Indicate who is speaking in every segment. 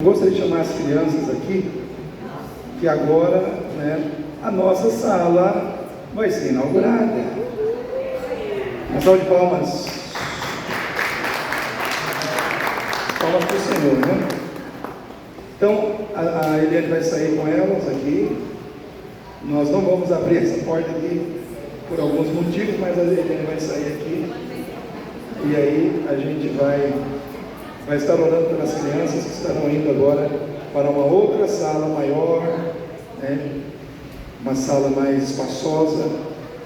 Speaker 1: Gostaria de chamar as crianças aqui, que agora, a nossa sala vai ser inaugurada. Uma salva de palmas. Palmas para o Senhor, Então, a Eliane vai sair com elas aqui. Nós não vamos abrir essa porta aqui por alguns motivos, mas a Eliane vai sair aqui. E aí a gente vai estar orando pelas crianças que estarão indo agora para uma outra sala maior, uma sala mais espaçosa.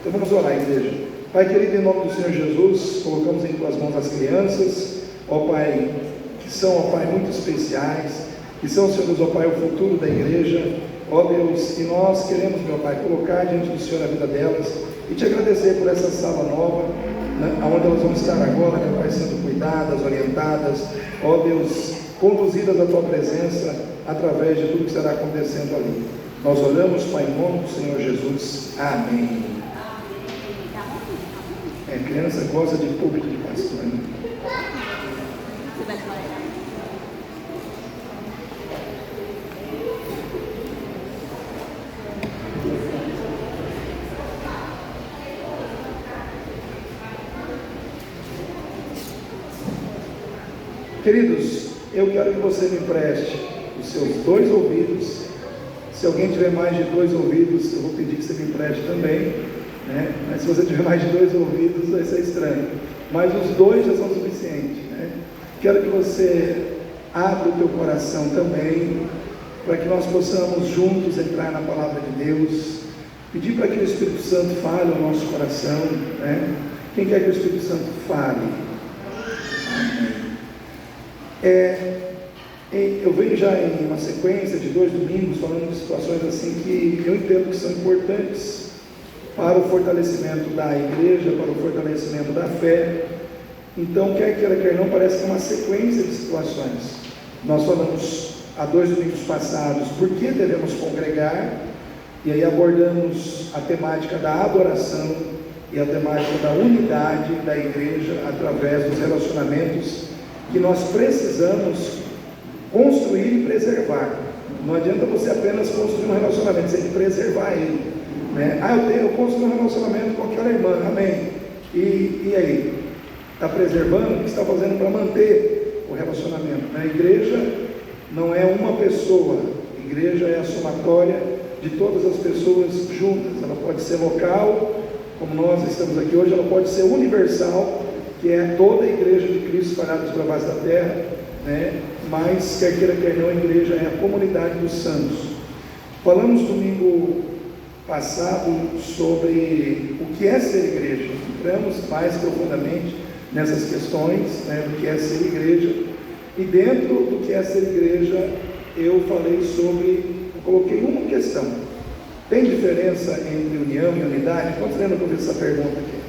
Speaker 1: Então vamos orar, igreja. Pai querido, em nome do Senhor Jesus, colocamos em tuas mãos as crianças, ó Pai, que são, ó Pai, muito especiais, que são, Senhor Deus, ó Pai, o futuro da igreja, ó Deus, e nós queremos, meu Pai, colocar diante do Senhor a vida delas e te agradecer por essa sala nova, onde elas vão estar agora, meu Pai, sendo cuidadas, orientadas, ó Deus, conduzidas à Tua presença, através de tudo que estará acontecendo ali. Nós oramos, Pai, em nome do Senhor Jesus. Amém. Criança gosta de público de pastor, Queridos, eu quero que você me empreste os seus 2 ouvidos. Se alguém tiver mais de 2 ouvidos, eu vou pedir que você me empreste também, Mas se você tiver mais de 2 ouvidos, vai ser estranho. Mas os 2 já são suficientes, Quero que você abra o teu coração também, para que nós possamos juntos entrar na palavra de Deus. Pedir para que o Espírito Santo fale ao nosso coração, Quem quer que o Espírito Santo fale? Amém. Eu venho já em uma sequência de 2 domingos falando de situações assim que eu entendo que são importantes para o fortalecimento da igreja, para o fortalecimento da fé. Então, quer queira, quer não, parece que é uma sequência de situações. Nós falamos há 2 domingos passados por que devemos congregar, e aí abordamos a temática da adoração e a temática da unidade da igreja através dos relacionamentos que nós precisamos construir e preservar. Não adianta você apenas construir um relacionamento, você tem que preservar ele, eu construí um relacionamento com aquela irmã, amém, e aí? Está preservando? O que está fazendo para manter o relacionamento? A igreja não é uma pessoa, a igreja é a somatória de todas as pessoas juntas. Ela pode ser local, como nós estamos aqui hoje, ela pode ser universal, que é toda a igreja de Cristo espalhada sobre a face da terra, mas quer queira, quer não, a igreja é a comunidade dos santos. Falamos domingo passado sobre o que é ser igreja, entramos mais profundamente nessas questões, do que é ser igreja, e dentro do que é ser igreja, eu coloquei uma questão: tem diferença entre união e unidade? Quantos lembram que eu fiz essa pergunta aqui?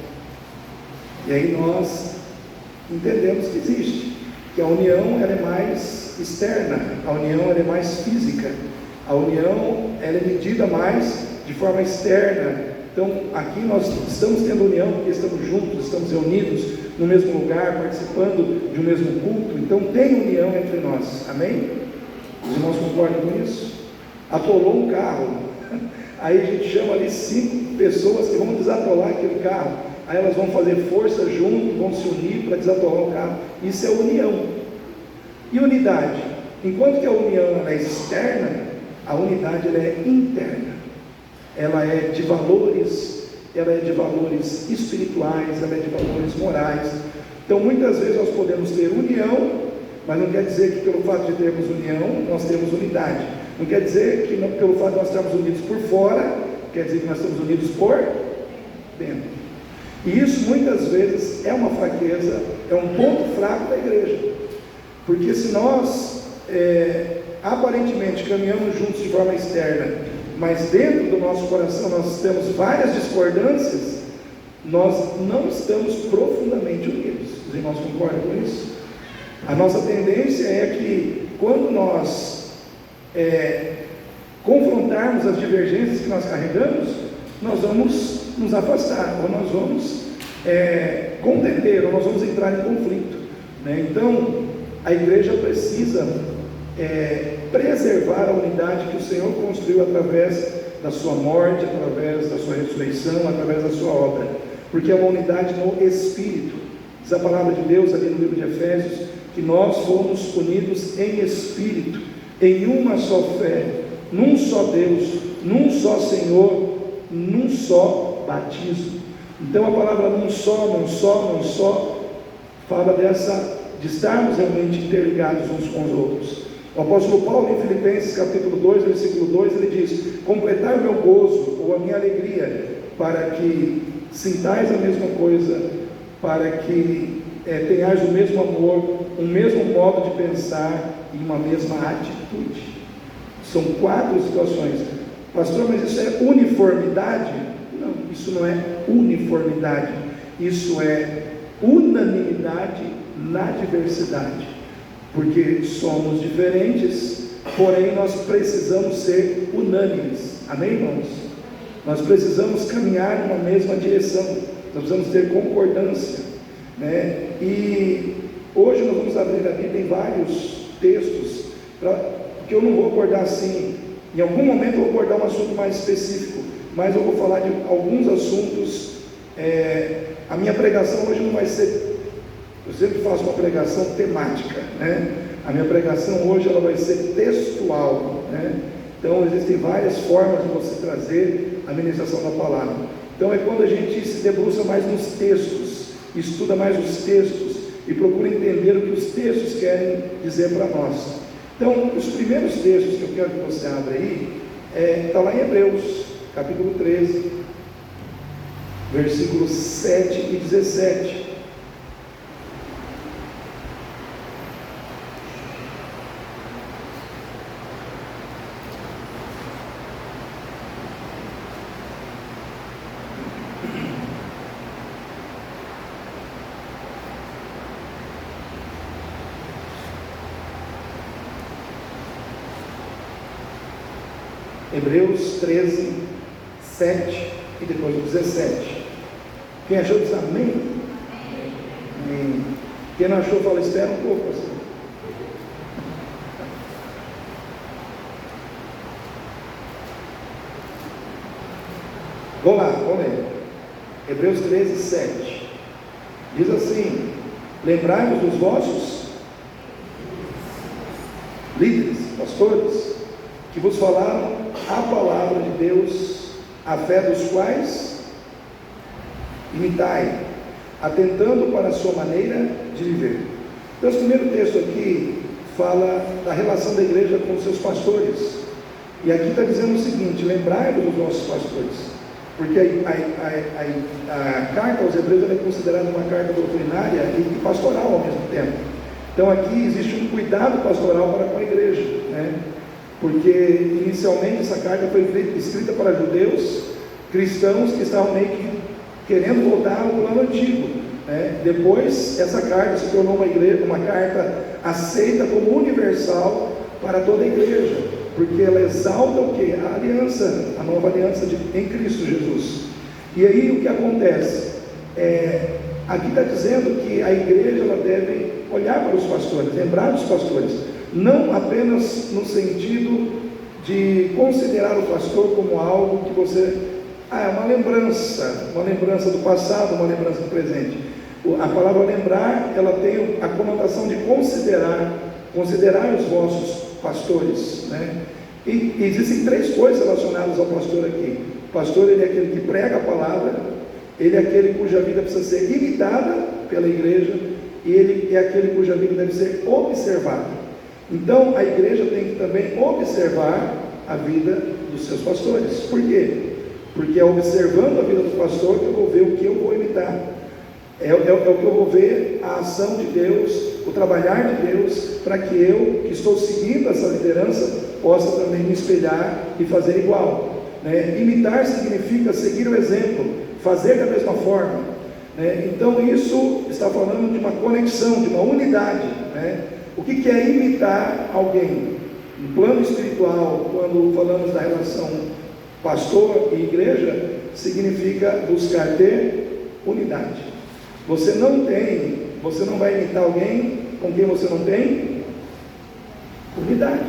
Speaker 1: E aí nós entendemos que existe, que a união ela é mais externa, a união ela é mais física, a união ela é medida mais de forma externa. Então aqui nós estamos tendo união porque estamos juntos, estamos reunidos no mesmo lugar, participando de um mesmo culto. Então tem união entre nós, amém? Os irmãos concordam com isso? Atolou um carro, aí a gente chama ali 5 pessoas que vão desatolar aquele carro, aí elas vão fazer força junto, vão se unir para desatolar o carro. Isso é união. E unidade? Enquanto que a união ela é externa, a unidade ela é interna. Ela é de valores, ela é de valores espirituais, ela é de valores morais. Então muitas vezes nós podemos ter união, mas não quer dizer que pelo fato de termos união, nós temos unidade. Não quer dizer que pelo fato de nós estarmos unidos por fora, quer dizer que nós estamos unidos por dentro. E isso muitas vezes é uma fraqueza, é um ponto fraco da igreja. Porque se nós aparentemente caminhamos juntos de forma externa, mas dentro do nosso coração nós temos várias discordâncias, nós não estamos profundamente unidos. Os irmãos concordam com isso? A nossa tendência é que quando nós confrontarmos as divergências que nós carregamos, nós vamos nos afastar, ou nós vamos contender, ou nós vamos entrar em conflito, Então a igreja precisa preservar a unidade que o Senhor construiu através da sua morte, através da sua ressurreição, através da sua obra, porque é uma unidade no Espírito. Diz a palavra de Deus ali no livro de Efésios, que nós fomos unidos em Espírito, em uma só fé, num só Deus, num só Senhor, num só batismo. Então a palavra num só, fala de estarmos realmente interligados uns com os outros. O apóstolo Paulo, em Filipenses capítulo 2, versículo 2, ele diz: completai o meu gozo, ou a minha alegria, para que sintais a mesma coisa, para que tenhais o mesmo amor, um mesmo modo de pensar e uma mesma atitude. São 4 situações. Pastor, mas isso é uniformidade? Não, isso não é uniformidade, isso é unanimidade na diversidade, porque somos diferentes, porém nós precisamos ser unânimes. Amém, irmãos? Nós precisamos caminhar numa mesma direção, nós precisamos ter concordância, né? E hoje nós vamos abrir a Bíblia em vários textos, porque eu não vou abordar assim, em algum momento eu vou abordar um assunto mais específico, mas eu vou falar de alguns assuntos. A minha pregação hoje não vai ser, eu sempre faço uma pregação temática, né? A minha pregação hoje ela vai ser textual, né? Então existem várias formas de você trazer a ministração da palavra. Então é quando a gente se debruça mais nos textos, estuda mais os textos e procura entender o que os textos querem dizer para nós. Então os primeiros textos que eu quero que você abra aí, está lá em Hebreus capítulo 13, versículos 7 e 17. Hebreus 13, 7 e depois o 17. Quem achou diz amém? Amém. Quem não achou, fala, espera um pouco assim. Vamos lá, vamos ler. Hebreus 13, 7. Diz assim: lembrai-vos dos vossos líderes, pastores, que vos falaram a palavra de Deus, a fé dos quais imitai, atentando para a sua maneira de viver. Então, esse primeiro texto aqui fala da relação da igreja com os seus pastores, e aqui está dizendo o seguinte: lembrai-vos dos vossos pastores, porque a carta aos Hebreus é considerada uma carta doutrinária e pastoral ao mesmo tempo. Então aqui existe um cuidado pastoral para com a igreja, né? Porque inicialmente essa carta foi escrita para judeus, cristãos que estavam meio que querendo voltar ao plano antigo, né? Depois essa carta se tornou uma carta aceita como universal para toda a igreja, porque ela exalta o que? A aliança, a nova aliança em Cristo Jesus. E aí o que acontece? Aqui está dizendo que a igreja ela deve olhar para os pastores, lembrar dos pastores, não apenas no sentido de considerar o pastor como algo que você, é uma lembrança do passado, uma lembrança do presente. A palavra lembrar, ela tem a conotação de considerar os vossos pastores, né? E existem 3 coisas relacionadas ao pastor aqui. O pastor, ele é aquele que prega a palavra, ele é aquele cuja vida precisa ser imitada pela igreja, e ele é aquele cuja vida deve ser observada. Então a igreja tem que também observar a vida dos seus pastores. Por quê? Porque é observando a vida do pastor que eu vou ver o que eu vou imitar. É o que eu vou ver a ação de Deus, o trabalhar de Deus, para que eu, que estou seguindo essa liderança, possa também me espelhar e fazer igual, né? Imitar significa seguir o exemplo, fazer da mesma forma, né? Então isso está falando de uma conexão, de uma unidade, né? O que é imitar alguém? No plano espiritual, quando falamos da relação pastor e igreja, significa buscar ter unidade. Você não vai imitar alguém com quem você não tem Unidade,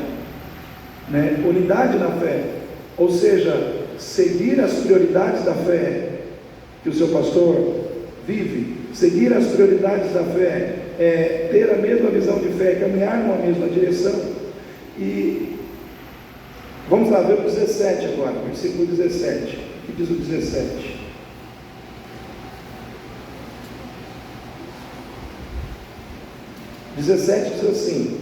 Speaker 1: né? Unidade na fé, ou seja, seguir as prioridades da fé que o seu pastor vive, seguir as prioridades da fé, ter a mesma visão de fé, caminhar numa mesma direção. E vamos lá ver o 17 agora, versículo 17. O que diz o 17? O 17 diz assim: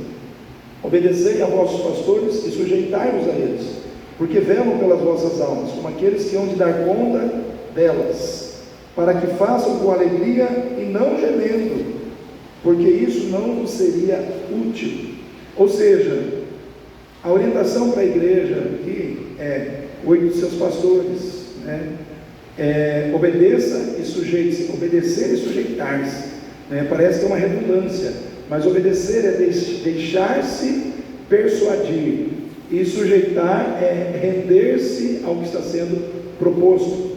Speaker 1: obedecei a vossos pastores e sujeitai-vos a eles, porque velam pelas vossas almas, como aqueles que hão de dar conta delas, para que façam com alegria e não gemendo, porque isso não vos seria útil. Ou seja, a orientação para a igreja aqui cuide dos seus pastores, né? Obedeça e sujeite-se. Obedecer e sujeitar-se, né? Parece que é uma redundância, mas obedecer é deixar-se persuadir, e sujeitar é render-se ao que está sendo proposto.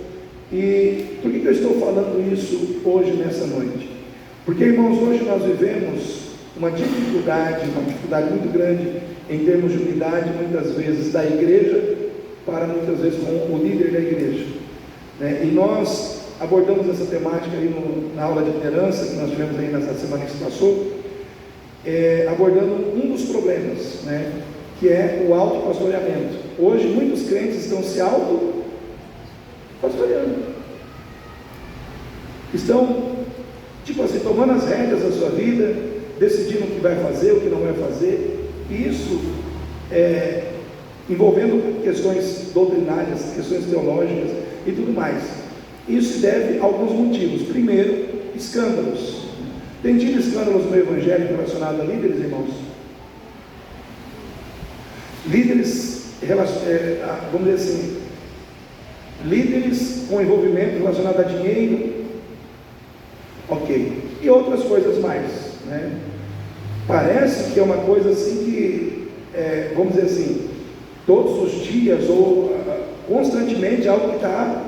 Speaker 1: E por que eu estou falando isso hoje, nessa noite? Porque, irmãos, hoje nós vivemos uma dificuldade muito grande em termos de unidade, muitas vezes da igreja para muitas vezes com o líder da igreja, né? E nós abordamos essa temática aí na aula de liderança que nós tivemos aí nessa semana que se passou, abordando um dos problemas, né? Que é o autopastoreamento. Hoje muitos crentes estão se autopastoreando, estão tipo assim, tomando as rédeas da sua vida, decidindo o que vai fazer, o que não vai fazer. E isso envolvendo questões doutrinárias, questões teológicas e tudo mais. Isso se deve a alguns motivos. Primeiro, escândalos. Tem tido escândalos no evangelho relacionados a líderes, irmãos? Líderes, vamos dizer assim, líderes com envolvimento relacionado a dinheiro, ok, e outras coisas mais, né? Parece que é uma coisa assim que, vamos dizer assim, todos os dias ou constantemente algo que está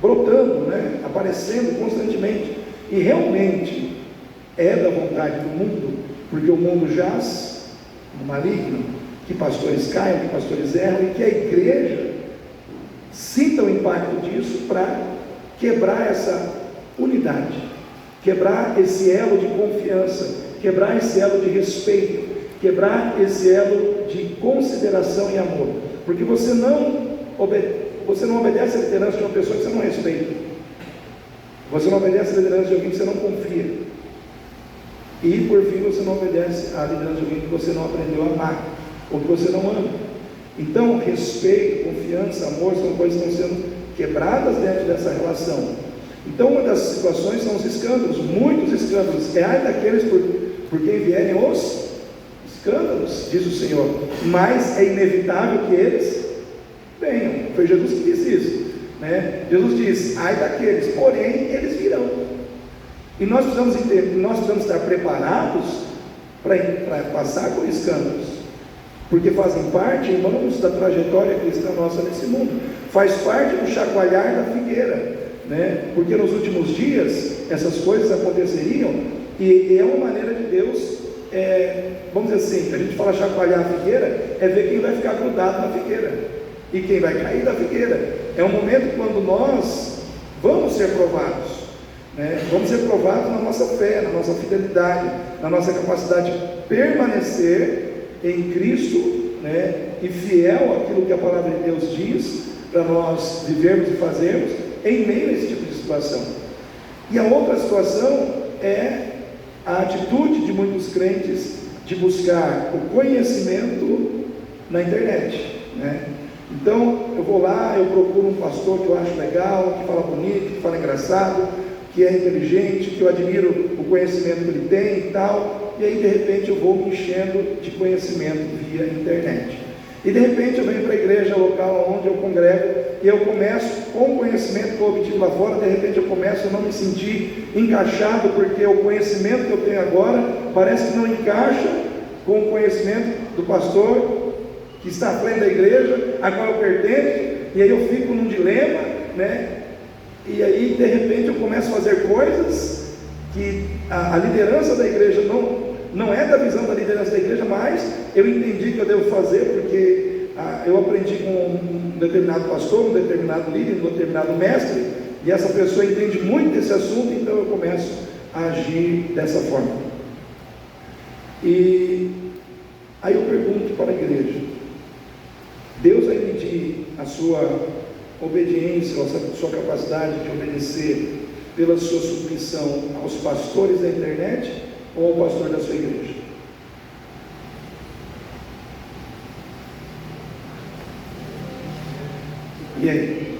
Speaker 1: brotando, né? Aparecendo constantemente, e realmente é da vontade do mundo, porque o mundo jaz no maligno, que pastores caiam, que pastores erram, e que a igreja sinta o impacto disso para quebrar essa unidade, quebrar esse elo de confiança, quebrar esse elo de respeito, quebrar esse elo de consideração e amor, porque você não obedece a liderança de uma pessoa que você não respeita, você não obedece a liderança de alguém que você não confia, e por fim você não obedece a liderança de alguém que você não aprendeu a amar, ou que você não ama. Então respeito, confiança, amor são coisas que estão sendo quebradas dentro dessa relação. Então uma das situações são os escândalos, muitos escândalos. Ai daqueles por quem vierem os escândalos, diz o Senhor, mas é inevitável que eles venham. Foi Jesus que disse isso, né? Jesus diz: ai daqueles, porém eles virão. E nós precisamos entender, nós precisamos estar preparados para passar por escândalos, porque fazem parte, irmãos, da trajetória cristã nossa nesse mundo, faz parte do chacoalhar da figueira, né? Porque nos últimos dias essas coisas aconteceriam, e é uma maneira de Deus, vamos dizer assim, a gente fala chacoalhar a figueira, é ver quem vai ficar grudado na figueira, e quem vai cair da figueira. É um momento quando nós vamos ser provados, né? Vamos ser provados na nossa fé, na nossa fidelidade, na nossa capacidade de permanecer em Cristo, né? E fiel àquilo que a palavra de Deus diz, para nós vivermos e fazermos em meio a esse tipo de situação. E a outra situação é a atitude de muitos crentes de buscar o conhecimento na internet, né? Então eu vou lá, eu procuro um pastor que eu acho legal, que fala bonito, que fala engraçado, que é inteligente, que eu admiro o conhecimento que ele tem e tal, e aí de repente eu vou me enchendo de conhecimento via internet, e de repente eu venho para a igreja local onde eu congrego, e eu começo com o conhecimento que eu obtive lá fora, de repente eu começo a não me sentir encaixado, porque o conhecimento que eu tenho agora parece que não encaixa com o conhecimento do pastor que está à frente da igreja, a qual eu pertenço, e aí eu fico num dilema, né? E aí de repente eu começo a fazer coisas que a liderança da igreja não é da visão da liderança da igreja, mas eu entendi que eu devo fazer, porque eu aprendi com um determinado pastor, um determinado líder, um determinado mestre, e essa pessoa entende muito desse assunto, então eu começo a agir dessa forma. E aí eu pergunto para a igreja: Deus vai medir a sua obediência, a sua capacidade de obedecer pela sua submissão aos pastores da internet ou ao pastor da sua igreja? E aí?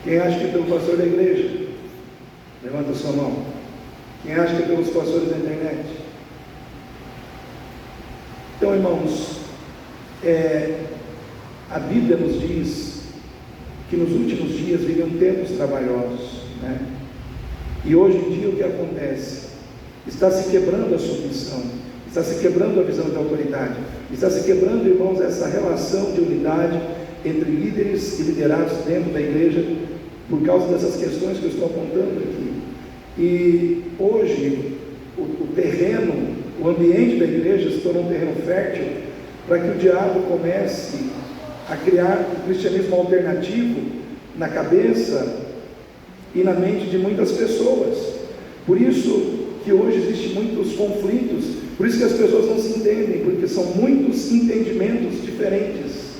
Speaker 1: Quem acha que é pelo pastor da igreja? Levanta a sua mão. Quem acha que é pelos pastores da internet? Então, irmãos, a Bíblia nos diz que nos últimos dias viriam tempos trabalhosos, né? E hoje em dia o que acontece? Está se quebrando a submissão, está se quebrando a visão de autoridade, está se quebrando, irmãos, essa relação de unidade entre líderes e liderados dentro da igreja, por causa dessas questões que eu estou apontando aqui. E hoje o terreno, o ambiente da igreja se tornou um terreno fértil para que o diabo comece a criar um cristianismo alternativo na cabeça e na mente de muitas pessoas. Por isso que hoje existem muitos conflitos, por isso que as pessoas não se entendem, porque são muitos entendimentos diferentes,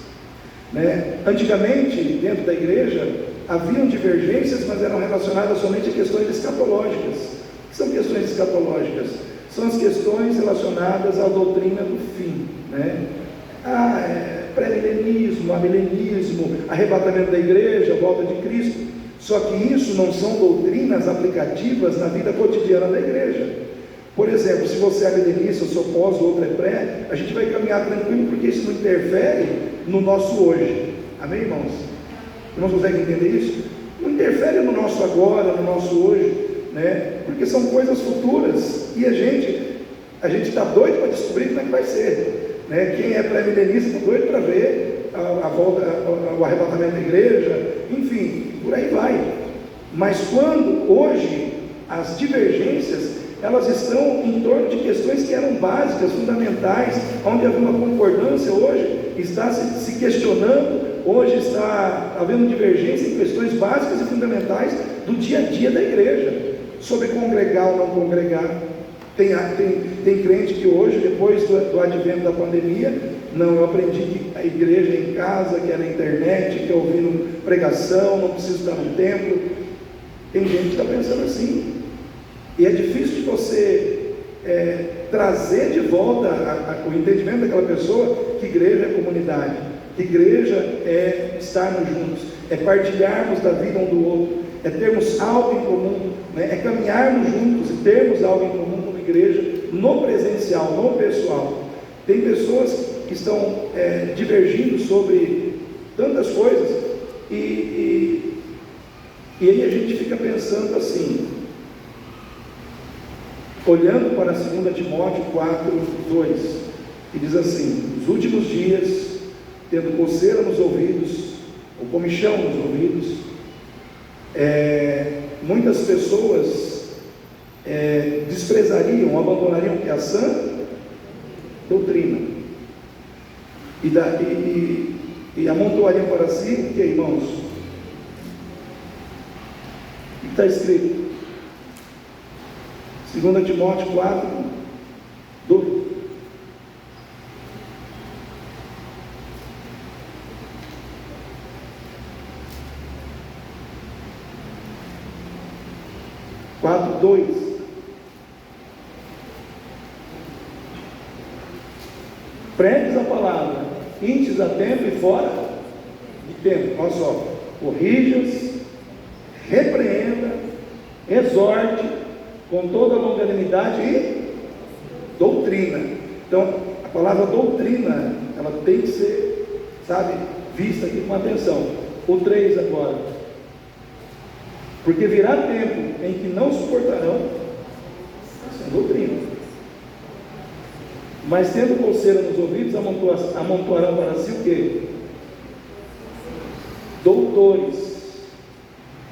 Speaker 1: né? Antigamente, dentro da igreja, haviam divergências, mas eram relacionadas somente a questões escatológicas. O que são questões escatológicas? São as questões relacionadas à doutrina do fim, né? Pré-milenismo, amilenismo, arrebatamento da igreja, volta de Cristo. Só que isso não são doutrinas aplicativas na vida cotidiana da igreja. Por exemplo, se você é milenista, eu sou pós, o outro é pré, a gente vai caminhar tranquilo, porque isso não interfere no nosso hoje. Amém, irmãos? Irmãos, conseguem entender isso? Não interfere no nosso agora, no nosso hoje, né? Porque são coisas futuras, e a gente está doido para descobrir como é que vai ser, né? Quem é pré-milenista está doido para ver a volta, o arrebatamento da igreja, enfim, por aí vai. Mas quando hoje as divergências, elas estão em torno de questões que eram básicas, fundamentais, onde havia uma concordância, hoje está se questionando, hoje está havendo divergência em questões básicas e fundamentais do dia a dia da igreja, sobre congregar ou não congregar. Tem crente que hoje, depois do advento da pandemia, não, eu aprendi que a igreja é em casa, que é na internet, que é ouvindo pregação, não preciso estar no templo. Tem gente que está pensando assim, e é difícil de você trazer de volta o entendimento daquela pessoa que igreja é comunidade, que igreja é estarmos juntos, é partilharmos da vida um do outro, é termos algo em comum, né? É caminharmos juntos e termos algo em comum como igreja, no presencial, no pessoal. Tem pessoas que estão divergindo sobre tantas coisas, e aí a gente fica pensando assim, olhando para 2 Timóteo 4:2, que diz assim: nos últimos dias, tendo coceira nos ouvidos, ou comichão nos ouvidos, muitas pessoas desprezariam, abandonariam que a sã doutrina, e amontoariam para si o que, irmãos? O que está escrito? 2 Timóteo 4:2. Pregues a palavra, intes a tempo e fora de tempo. Olha só: corrijas, repreenda, exorte com toda longanimidade e doutrina. Então, a palavra doutrina, ela tem que ser, vista aqui com atenção. O 3 agora: porque virá tempo em que não suportarão essa doutrina, mas tendo coceira nos ouvidos, amontoarão para si o quê? Doutores,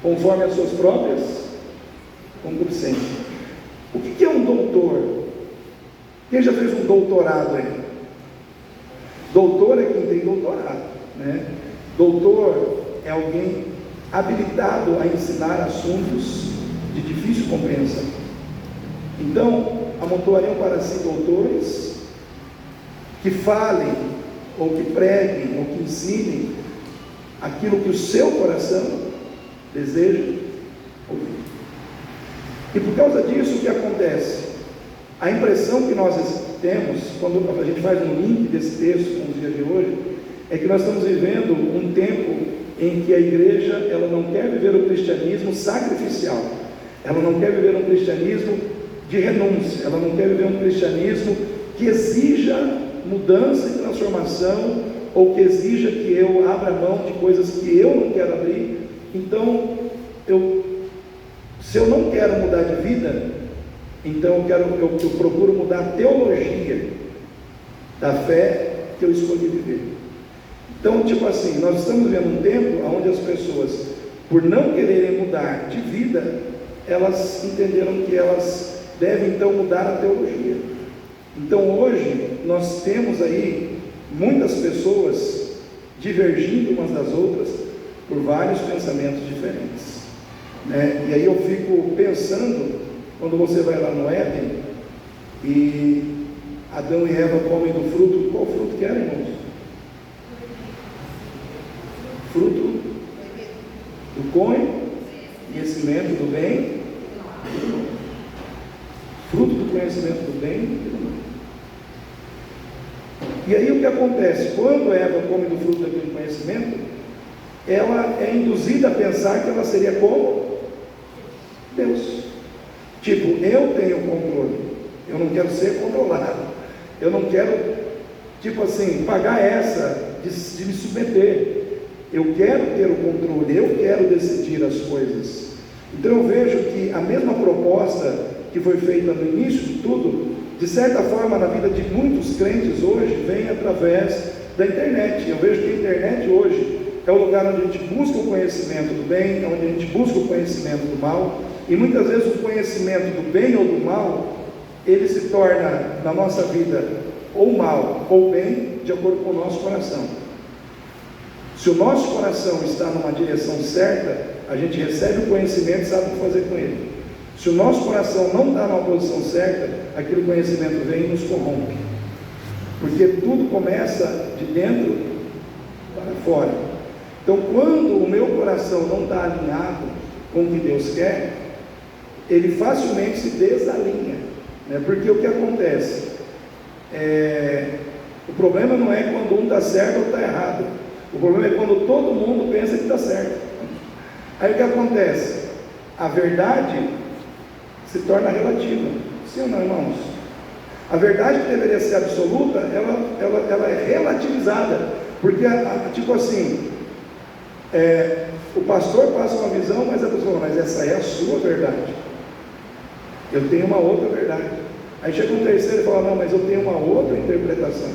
Speaker 1: conforme as suas próprias concupiscências. O que é um doutor? Quem já fez um doutorado aí? Doutor é quem tem doutorado, né? Doutor é alguém habilitado a ensinar assuntos de difícil compreensão. Então, amontoariam para si doutores que falem, ou que preguem, ou que ensinem aquilo que o seu coração deseja ouvir. E por causa disso, o que acontece? A impressão que nós temos, quando a gente faz um link desse texto com os dias de hoje, é que nós estamos vivendo um tempo em que a igreja, ela não quer viver o cristianismo sacrificial, ela não quer viver um cristianismo de renúncia, ela não quer viver um cristianismo que exija mudança e transformação, ou que exija que eu abra mão de coisas que eu não quero abrir. Então, se eu não quero mudar de vida, então eu procuro mudar a teologia da fé que eu escolhi viver. Então, tipo assim, nós estamos vivendo um tempo onde as pessoas, por não quererem mudar de vida, elas entenderam que elas devem então mudar a teologia. Então hoje nós temos aí muitas pessoas divergindo umas das outras por vários pensamentos diferentes, né? E aí eu fico pensando, quando você vai lá no Éden e Adão e Eva comem do fruto, qual fruto que era, irmãos? Fruto do conhecimento do bem, fruto do conhecimento do bem e do mal. E aí o que acontece? Quando Eva come do fruto daquele conhecimento, ela é induzida a pensar que ela seria como Deus. Tipo, eu tenho controle, eu não quero ser controlado, eu não quero, tipo assim, pagar essa de me submeter. Eu quero ter o controle, eu quero decidir as coisas. Então eu vejo que a mesma proposta que foi feita no início de tudo, de certa forma na vida de muitos crentes hoje, vem através da internet. Eu vejo que a internet hoje é o lugar onde a gente busca o conhecimento do bem, onde a gente busca o conhecimento do mal, e muitas vezes o conhecimento do bem ou do mal, ele se torna na nossa vida ou mal ou bem, de acordo com o nosso coração. Se o nosso coração está numa direção certa, a gente recebe o conhecimento e sabe o que fazer com ele. Se o nosso coração não está numa posição certa, aquele conhecimento vem e nos corrompe. Porque tudo começa de dentro para fora. Então, quando o meu coração não está alinhado com o que Deus quer, ele facilmente se desalinha, né? Porque o que acontece? O problema não é quando um está certo ou está errado. O problema é quando todo mundo pensa que está certo. Aí o que acontece? A verdade se torna relativa. Sim ou não, irmãos? A verdade que deveria ser absoluta, ela é relativizada. Porque, tipo assim, o pastor passa uma visão, mas a pessoa fala, mas essa é a sua verdade. Eu tenho uma outra verdade. Aí chega um terceiro e fala, não, mas eu tenho uma outra interpretação.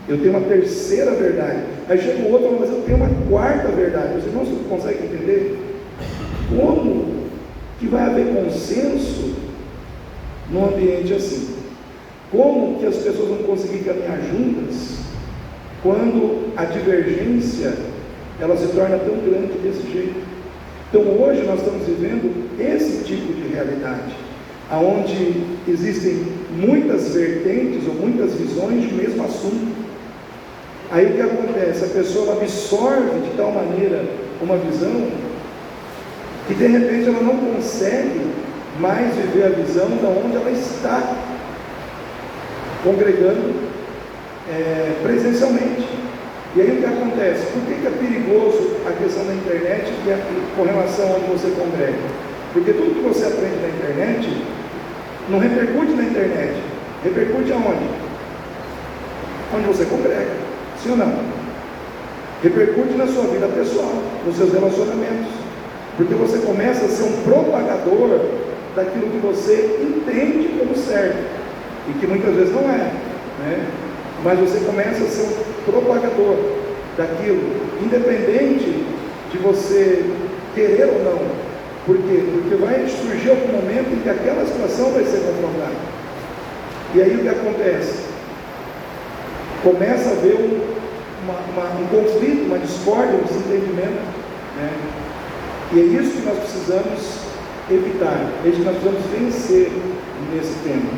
Speaker 1: Eu tenho uma terceira verdade. Aí chega um outro e fala, mas eu tenho uma quarta verdade. Os irmãos conseguem entender? Como que vai haver consenso num ambiente assim? Como que as pessoas vão conseguir caminhar juntas quando a divergência ela se torna tão grande desse jeito? Então hoje nós estamos vivendo esse tipo de realidade, onde existem muitas vertentes ou muitas visões de mesmo assunto. Aí o que acontece? A pessoa absorve de tal maneira uma visão que de repente ela não consegue mais viver a visão de onde ela está congregando presencialmente. E aí o que acontece? Por que é perigoso a questão da internet com relação a onde você congrega? Porque tudo que você aprende na internet não repercute na internet, repercute aonde? Onde você congrega. Sim ou não? Repercute na sua vida pessoal, nos seus relacionamentos, porque você começa a ser um propagador daquilo que você entende como certo, e que muitas vezes não é, né? Mas você começa a ser um propagador daquilo, independente de você querer ou não Por quê? Porque vai surgir algum momento em que aquela situação vai ser confrontada. E aí o que acontece? Começa a haver um conflito, uma discórdia, um desentendimento, né? E é isso que nós precisamos evitar, é isso que nós precisamos vencer nesse tema.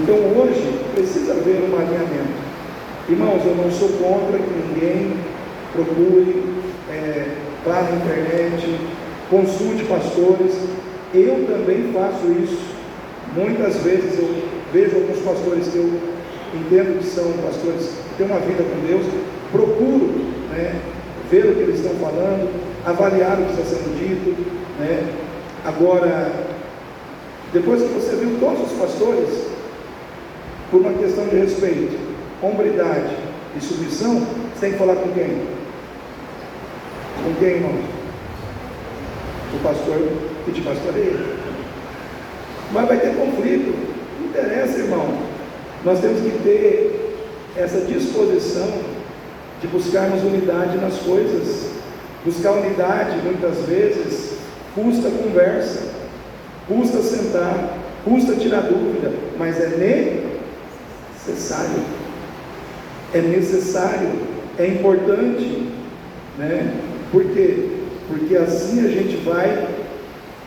Speaker 1: Então hoje precisa haver um alinhamento. Irmãos, eu não sou contra que ninguém procure, vá na internet, consulte pastores. Eu também faço isso. Muitas vezes eu vejo alguns pastores que eu entendo que são pastores que têm uma vida com Deus, procuro, né, ver o que eles estão falando, avaliar o que está sendo dito, né? Agora, depois que você viu todos os pastores, por uma questão de respeito, hombridade e submissão, você tem que falar com quem? Com quem, irmão? O pastor que te pastoreia. Mas vai ter conflito, não interessa, irmão. Nós temos que ter essa disposição de buscarmos unidade nas coisas. Buscar unidade, muitas vezes, custa conversa, custa sentar, custa tirar dúvida, mas é necessário. É necessário, é importante, né? Por quê? Porque assim a gente vai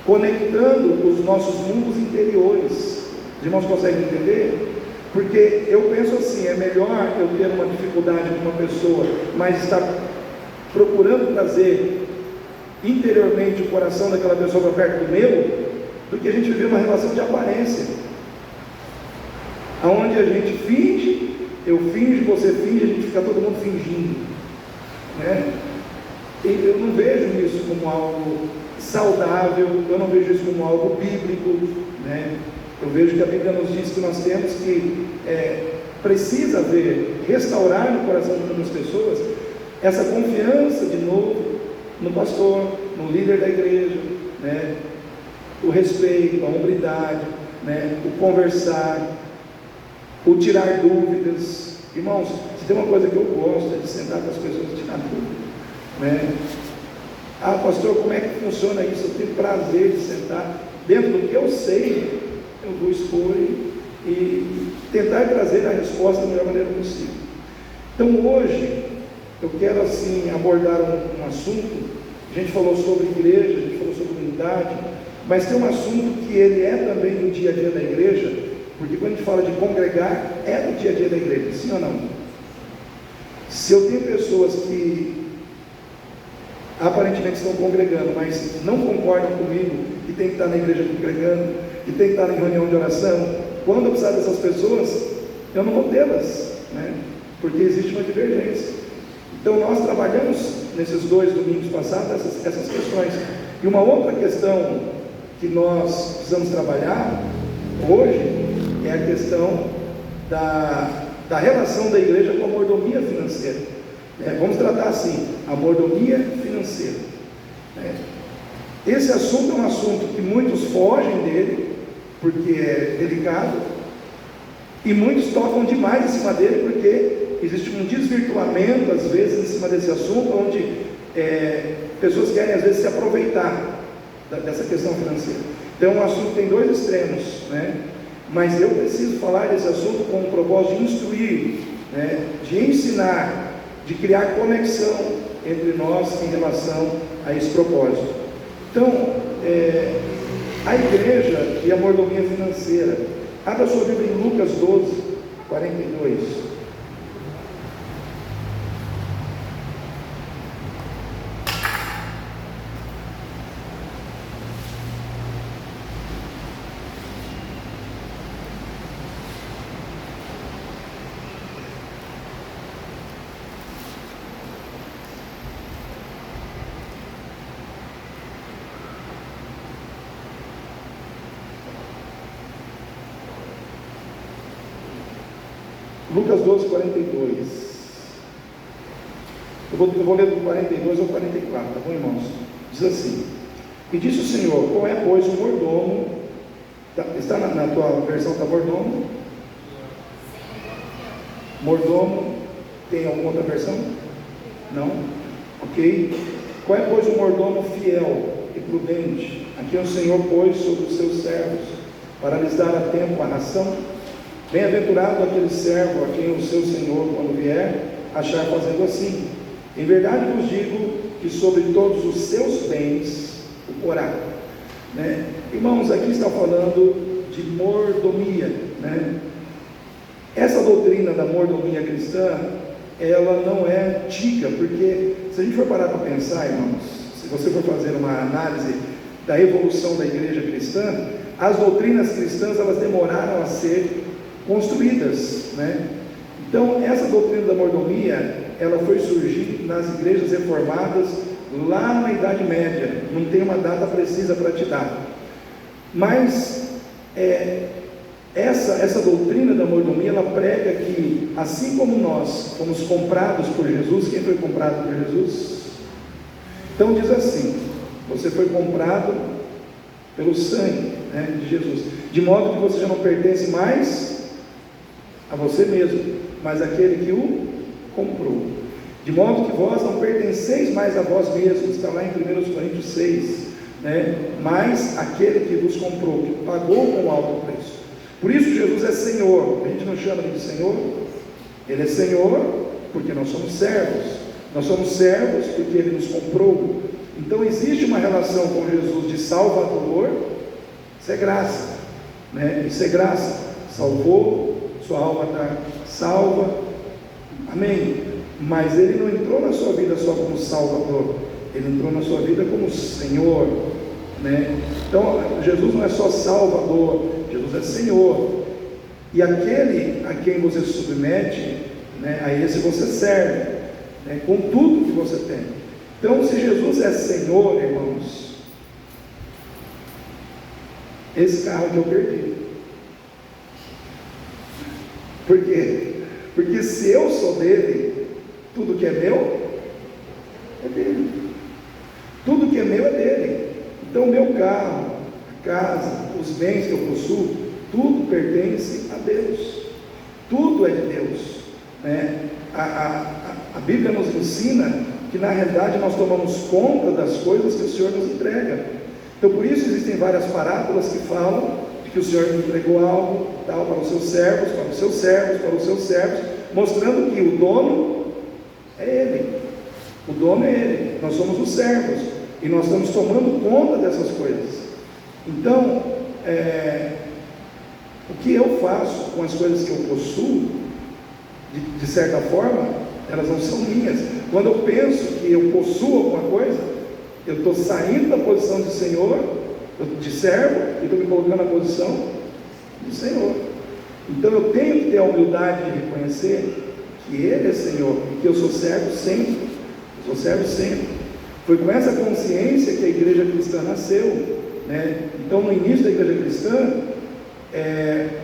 Speaker 1: conectando os nossos mundos interiores. Os irmãos conseguem entender? Porque eu penso assim, é melhor eu ter uma dificuldade com uma pessoa, mas estar procurando trazer interiormente o coração daquela pessoa para perto do meu, do que a gente viver uma relação de aparência, aonde a gente finge, eu finge, você finge, a gente fica todo mundo fingindo, né? E eu não vejo isso como algo saudável, eu não vejo isso como algo bíblico, né? Eu vejo que a Bíblia nos diz que nós temos que precisa haver, restaurar no coração das pessoas essa confiança de novo no pastor, no líder da igreja, né? O respeito, a hombridade, né? O conversar, o tirar dúvidas. Irmãos, se tem uma coisa que eu gosto é de sentar com as pessoas e tirar dúvidas, né? Ah, pastor, como é que funciona isso? Eu tenho prazer de sentar dentro do que eu sei, eu vou expor e tentar trazer a resposta da melhor maneira possível. Então hoje eu quero assim abordar um assunto. A gente falou sobre igreja, a gente falou sobre unidade, mas tem um assunto que ele é também do dia a dia da igreja, porque quando a gente fala de congregar, é do dia a dia da igreja, sim ou não? Se eu tenho pessoas que aparentemente estão congregando, mas não concordam comigo, que tem que estar na igreja congregando, que tem que estar em reunião de oração, quando eu precisar dessas pessoas, eu não vou tê-las, né? Porque existe uma divergência. Então nós trabalhamos nesses 2 domingos passados essas questões. E uma outra questão que nós precisamos trabalhar hoje é a questão da relação da igreja com a mordomia financeira. Vamos tratar assim, a mordomia financeira. Esse assunto é um assunto que muitos fogem dele, porque é delicado, e muitos tocam demais em cima dele, porque existe um desvirtuamento, às vezes, em cima desse assunto, onde pessoas querem, às vezes, se aproveitar dessa questão financeira. Então, é um assunto que tem 2 extremos, né? Mas eu preciso falar desse assunto com o propósito de instruir, né? De ensinar, de criar conexão entre nós em relação a esse propósito. Então, a igreja e a mordomia financeira. Abra sua Bíblia em Lucas 12, 42. Lucas 12, 42. Eu vou ler do 42 ao 44, tá bom, irmãos? Diz assim: E disse o Senhor: Qual é, pois, o mordomo? Está na tua versão, está mordomo? Mordomo, tem alguma outra versão? Não? Ok. Qual é, pois, o mordomo fiel e prudente, a quem o Senhor pôs sobre os seus servos, para lhes dar a tempo a ração. Bem-aventurado aquele servo a quem o seu Senhor, quando vier, achar fazendo assim. Em verdade vos digo que sobre todos os seus bens o porá. Irmãos, aqui está falando de mordomia. Essa doutrina da mordomia cristã, ela não é antiga, porque se a gente for parar para pensar, irmãos, se você for fazer uma análise da evolução da igreja cristã, as doutrinas cristãs, elas demoraram a ser construídas, Então, essa doutrina da mordomia, ela foi surgir nas igrejas reformadas lá na Idade Média. Não tem uma data precisa para te dar, mas essa doutrina da mordomia, ela prega que, assim como nós fomos comprados por Jesus, quem foi comprado por Jesus? Então diz assim: você foi comprado pelo sangue de Jesus, de modo que você já não pertence mais a você mesmo, mas àquele que o comprou. De modo que vós não pertenceis mais a vós mesmos, está lá em 1 Coríntios 6, mas aquele que vos comprou, que pagou com alto preço. Por isso Jesus é Senhor. A gente não chama ele de Senhor, ele é Senhor porque nós somos servos. Nós somos servos porque ele nos comprou. Então existe uma relação com Jesus de Salvador. Isso é graça, Isso é graça. Salvou, sua alma está salva, amém. Mas ele não entrou na sua vida só como Salvador, ele entrou na sua vida como Senhor, Então Jesus não é só Salvador, Jesus é Senhor. E aquele a quem você se submete, a esse você serve, com tudo que você tem. Então, se Jesus é Senhor, irmãos, esse carro que eu perdi. Por quê? Porque se eu sou dele, tudo que é meu é dele. Tudo que é meu é dele. Então, o meu carro, a casa, os bens que eu possuo, tudo pertence a Deus. Tudo é de Deus. A Bíblia nos ensina que, na realidade, nós tomamos conta das coisas que o Senhor nos entrega. Então, por isso existem várias parábolas que falam de que o Senhor entregou algo tal para os seus servos, para os seus servos, para os seus servos, mostrando que o dono é Ele. O dono é Ele. Nós somos os servos e nós estamos tomando conta dessas coisas. Então, o que eu faço com as coisas que eu possuo, de certa forma, elas não são minhas. Quando eu penso que eu possuo alguma coisa, eu estou saindo da posição de Senhor, de servo, e estou me colocando na posição de Senhor. Então eu tenho que ter a humildade de reconhecer que Ele é Senhor, e que eu sou servo sempre. Eu sou servo sempre. Foi com essa consciência que a igreja cristã nasceu, Então, no início da igreja cristã,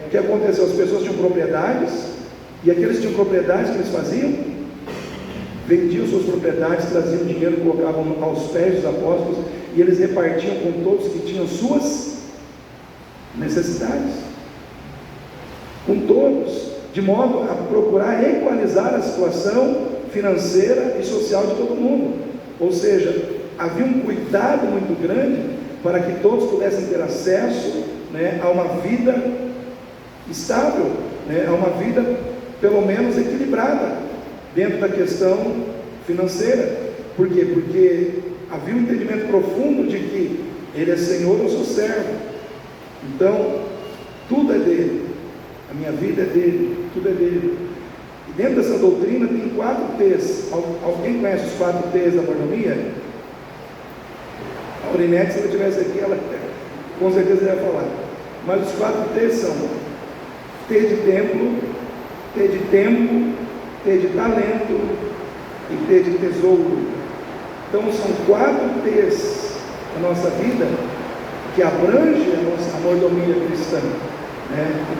Speaker 1: o que aconteceu? As pessoas tinham propriedades, e aqueles que tinham propriedades, que eles faziam? Vendiam suas propriedades, traziam dinheiro, colocavam aos pés dos apóstolos, e eles repartiam com todos que tinham suas necessidades, com todos, de modo a procurar equalizar a situação financeira e social de todo mundo. Ou seja, havia um cuidado muito grande para que todos pudessem ter acesso a uma vida estável, a uma vida pelo menos equilibrada dentro da questão financeira. Por quê? Porque havia um entendimento profundo de que Ele é Senhor, eu sou servo. Então, tudo é dele, a minha vida é dele, tudo é dele. E dentro dessa doutrina tem 4 T's. Alguém conhece os 4 T's da mordomia? A Aurinete, se ela estivesse aqui, ela com certeza ia falar. Mas os 4 T's são T de templo, T de tempo, T de talento e T de tesouro. Então são 4 T's da nossa vida que abrange a nossa mordomia cristã.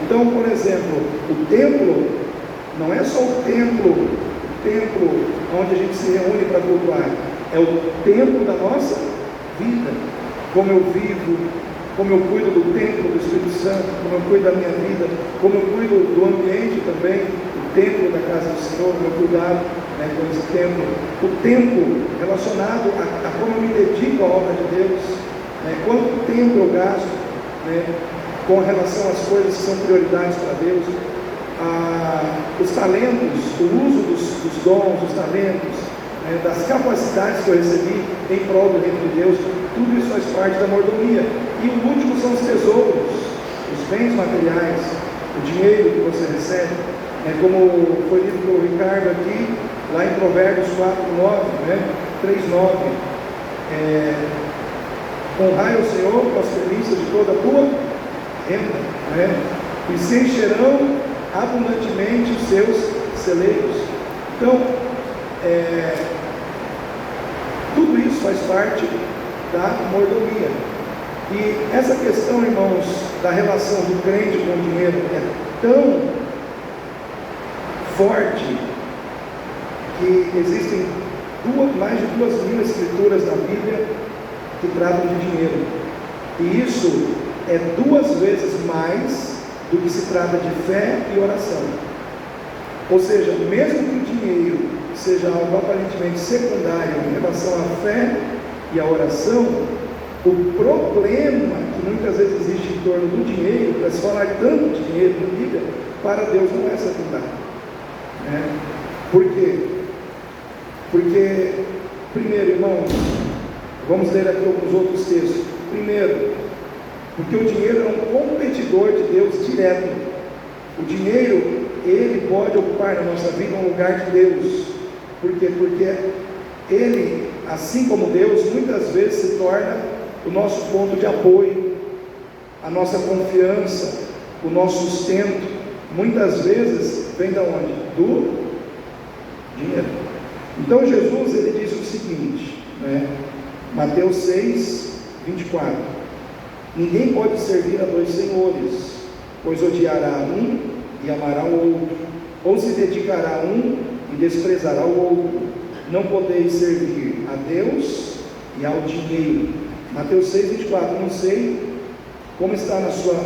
Speaker 1: Então, por exemplo, o templo não é só o templo onde a gente se reúne para cultuar, é o templo da nossa vida. Como eu vivo, como eu cuido do templo do Espírito Santo, como eu cuido da minha vida, como eu cuido do ambiente também, o templo da casa do Senhor, o meu cuidado com esse templo, o tempo relacionado a como eu me dedico à obra de Deus, né? Quanto tempo eu gasto, né, com relação às coisas que são prioridades para Deus, os talentos, o uso dos dons, dos talentos, né, das capacidades que eu recebi em prol do reino de Deus, tudo isso faz parte da mordomia. E o último são os tesouros, os bens materiais, o dinheiro que você recebe, como foi dito pelo Ricardo aqui, lá em Provérbios 4:9, 3:9, honrai o Senhor com as primícias de toda a tua renda, e se encherão abundantemente os seus celeiros. Então, tudo isso faz parte da mordomia. E essa questão, irmãos, da relação do crente com o dinheiro é tão forte que existem mais de 2.000 escrituras na Bíblia que tratam de dinheiro. E isso é 2 vezes mais do que se trata de fé e oração. Ou seja, mesmo que o dinheiro seja algo aparentemente secundário em relação à fé e à oração, o problema que muitas vezes existe em torno do dinheiro, para se falar tanto de dinheiro na Bíblia, para Deus não é secundário. Por quê? Porque, primeiro, irmãos, vamos ler aqui alguns outros textos. Primeiro, porque o dinheiro é um competidor de Deus direto. O dinheiro, ele pode ocupar na nossa vida um lugar de Deus. Por quê? Porque ele, assim como Deus, muitas vezes se torna o nosso ponto de apoio, a nossa confiança, o nosso sustento. Muitas vezes vem da onde? Do dinheiro. Então Jesus, ele diz o seguinte, Mateus 6:24: ninguém pode servir a 2 senhores, pois odiará um e amará o outro, ou se dedicará a um e desprezará o outro. Não podeis servir a Deus e ao dinheiro. Mateus 6:24, não sei como está na sua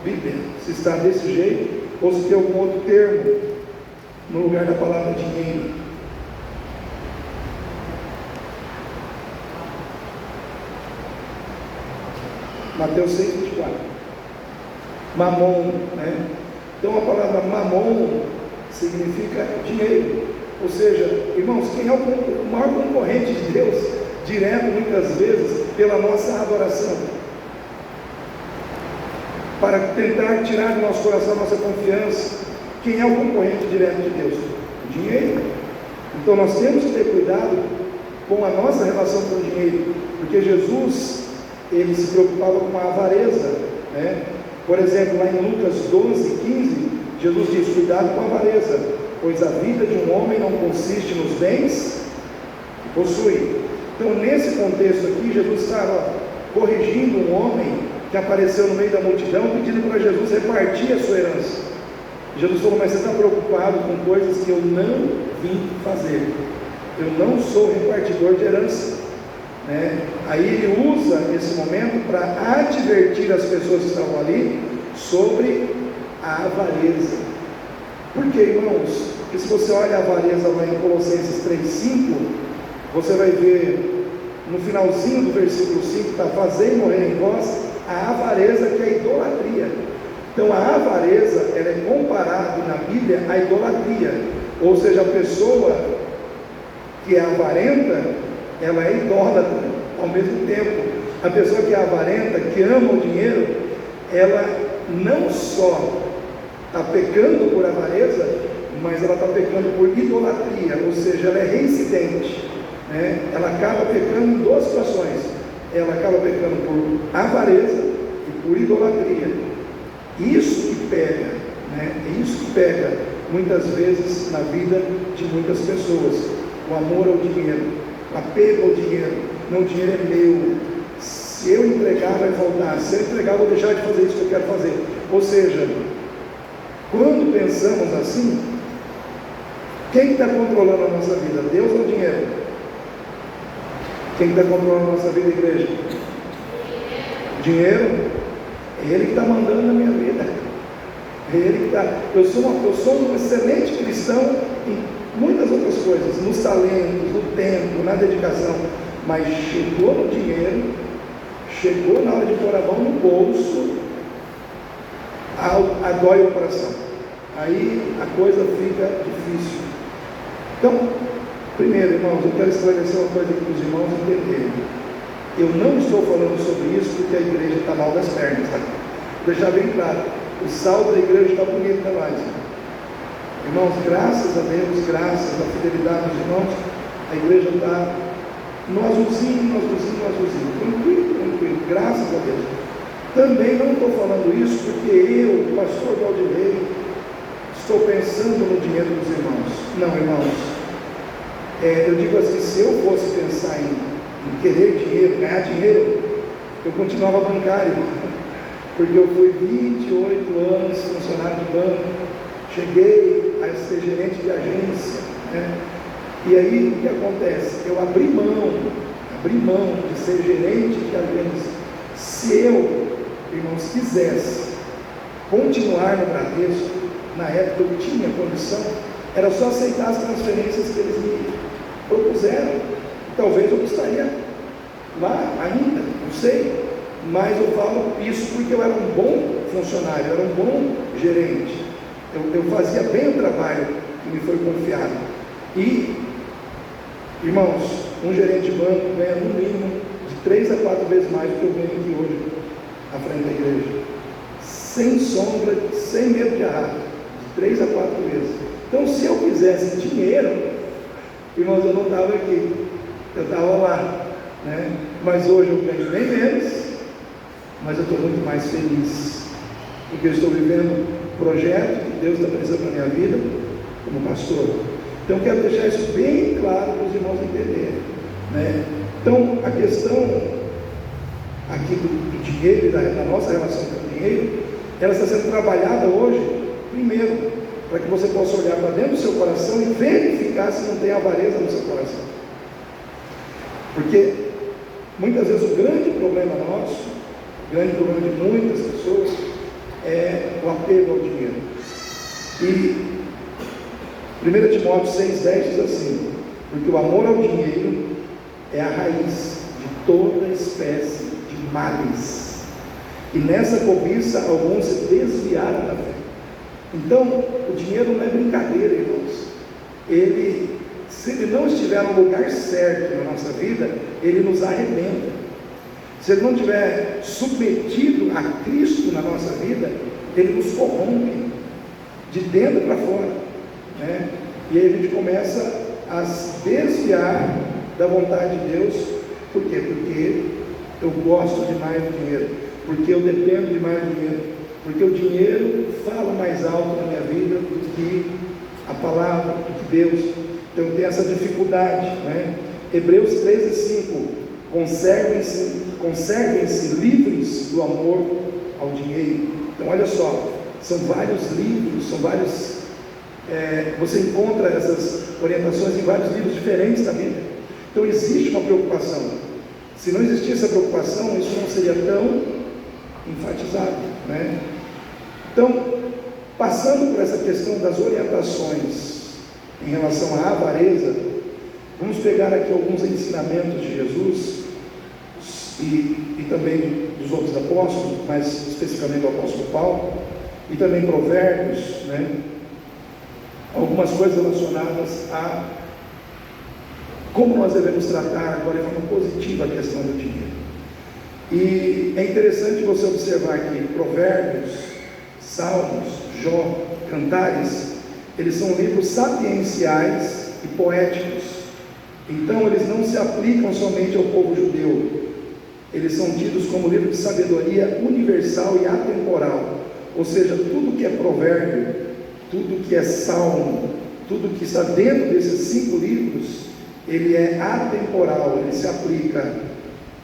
Speaker 1: Bíblia, se está desse jeito, ou se tem algum outro termo no lugar da palavra dinheiro. Mateus 6:24. Mamon, Então a palavra mamon significa dinheiro. Ou seja, irmãos, quem é o maior concorrente de Deus, direto muitas vezes, pela nossa adoração, para tentar tirar do nosso coração a nossa confiança? Quem é o concorrente direto de Deus? O dinheiro. Então nós temos que ter cuidado com a nossa relação com o dinheiro, porque Jesus, ele se preocupava com a avareza, Por exemplo, lá em Lucas 12:15, Jesus diz: cuidado com a avareza, pois a vida de um homem não consiste nos bens que possui. Então, nesse contexto aqui, Jesus estava corrigindo um homem que apareceu no meio da multidão, pedindo para Jesus repartir a sua herança. Jesus falou: mas você está preocupado com coisas que eu não vim fazer. Eu não sou repartidor de herança. Aí ele usa esse momento para advertir as pessoas que estavam ali sobre a avareza. Por quê, irmãos? Porque se você olha a avareza lá em Colossenses 3:5, você vai ver no finalzinho do versículo 5, está: fazei morrer em vós a avareza, que é a idolatria. Então a avareza, ela é comparada na Bíblia à idolatria. Ou seja, a pessoa que é avarenta, ela é idólatra ao mesmo tempo. A pessoa que é avarenta, que ama o dinheiro, ela não só está pecando por avareza, mas ela está pecando por idolatria, ou seja, ela é reincidente, Ela acaba pecando em 2 situações. Ela acaba pecando por avareza e por idolatria. Isso que pega, Isso que pega muitas vezes na vida de muitas pessoas: o amor ao dinheiro, o apego ao dinheiro. Não, o dinheiro é meu, se eu entregar vai voltar, se eu entregar vou deixar de fazer isso que eu quero fazer. Ou seja, quando pensamos assim, quem está controlando a nossa vida? Deus ou o dinheiro? Quem está controlando a nossa vida, igreja? O dinheiro? É ele que está mandando na minha vida. É ele que está. Eu sou um excelente cristão em muitas outras coisas, nos talentos, no tempo, na dedicação, mas chegou no dinheiro, chegou na hora de pôr a mão no bolso, dói o coração. Aí a coisa fica difícil. Então, primeiro, irmãos, eu quero esclarecer uma coisa aqui para os irmãos entenderem. Eu não estou falando sobre isso porque a igreja está mal das pernas, tá? Vou deixar bem claro, o saldo da igreja está bonito, né, mais? Irmãos, graças a Deus, graças à fidelidade dos irmãos, a igreja está no azulzinho, tranquilo, graças a Deus. Também não estou falando isso porque eu, o pastor Valdinei, estou pensando no dinheiro dos irmãos. Não, irmãos, eu digo assim, se eu fosse pensar em querer dinheiro, ganhar dinheiro, eu continuava bancário, porque eu fui 28 anos funcionário de banco, cheguei a ser gerente de agência, né? E aí o que acontece? Eu abri mão de ser gerente de agência. Se eu, irmãos, quisesse continuar no Bradesco, na época eu tinha condição, era só aceitar as transferências que eles me propuseram. Talvez eu estaria lá ainda, não sei, mas eu falo isso porque eu era um bom funcionário, eu era um bom gerente, eu fazia bem o trabalho que me foi confiado. E, irmãos, um gerente de banco ganha no mínimo de 3 a 4 vezes mais do que eu ganho aqui hoje à frente da igreja, sem sombra, sem medo de errar, de 3 a 4 vezes. Então, se eu quisesse dinheiro, irmãos, eu não estava aqui, eu estava lá, né? Mas hoje eu ganho bem menos, mas eu estou muito mais feliz, porque eu estou vivendo um projeto que Deus está apresentando na minha vida como pastor. Então eu quero deixar isso bem claro para os irmãos entenderem, né? Então a questão aqui do dinheiro e da nossa relação com o dinheiro, ela está sendo trabalhada hoje, primeiro, para que você possa olhar para dentro do seu coração e verificar se não tem avareza no seu coração. Porque muitas vezes o grande problema nosso, o grande problema de muitas pessoas, é o apego ao dinheiro. E 1 Timóteo 6,10 diz assim: porque o amor ao dinheiro é a raiz de toda espécie de males, e nessa cobiça alguns se desviaram da fé. Então, o dinheiro não é brincadeira, irmãos. Se ele não estiver no lugar certo na nossa vida, ele nos arrebenta. Se ele não estiver submetido a Cristo na nossa vida, ele nos corrompe de dentro para fora, né? E aí a gente começa a se desviar da vontade de Deus. Por quê? Porque eu gosto demais do dinheiro, porque eu dependo demais do dinheiro, porque o dinheiro fala mais alto na minha vida do que a palavra, do que Deus. Então tem essa dificuldade, né? Hebreus 13:5: conservem-se livres do amor ao dinheiro. Então olha só, são vários livros, você encontra essas orientações em vários livros diferentes da Bíblia. Então existe uma preocupação. Se não existisse essa preocupação, isso não seria tão enfatizado, né? Então, passando por essa questão das orientações em relação à avareza, vamos pegar aqui alguns ensinamentos de Jesus e também dos outros apóstolos, mais especificamente do apóstolo Paulo, e também Provérbios, né? Algumas coisas relacionadas a como nós devemos tratar agora de forma positiva a questão do dinheiro. E é interessante você observar que Provérbios, Salmos, Jó, Cantares, eles são livros sapienciais e poéticos. Então eles não se aplicam somente ao povo judeu. Eles são tidos como livros de sabedoria universal e atemporal. Ou seja, tudo que é provérbio, tudo que é salmo, tudo que está dentro desses 5 livros, ele é atemporal, ele se aplica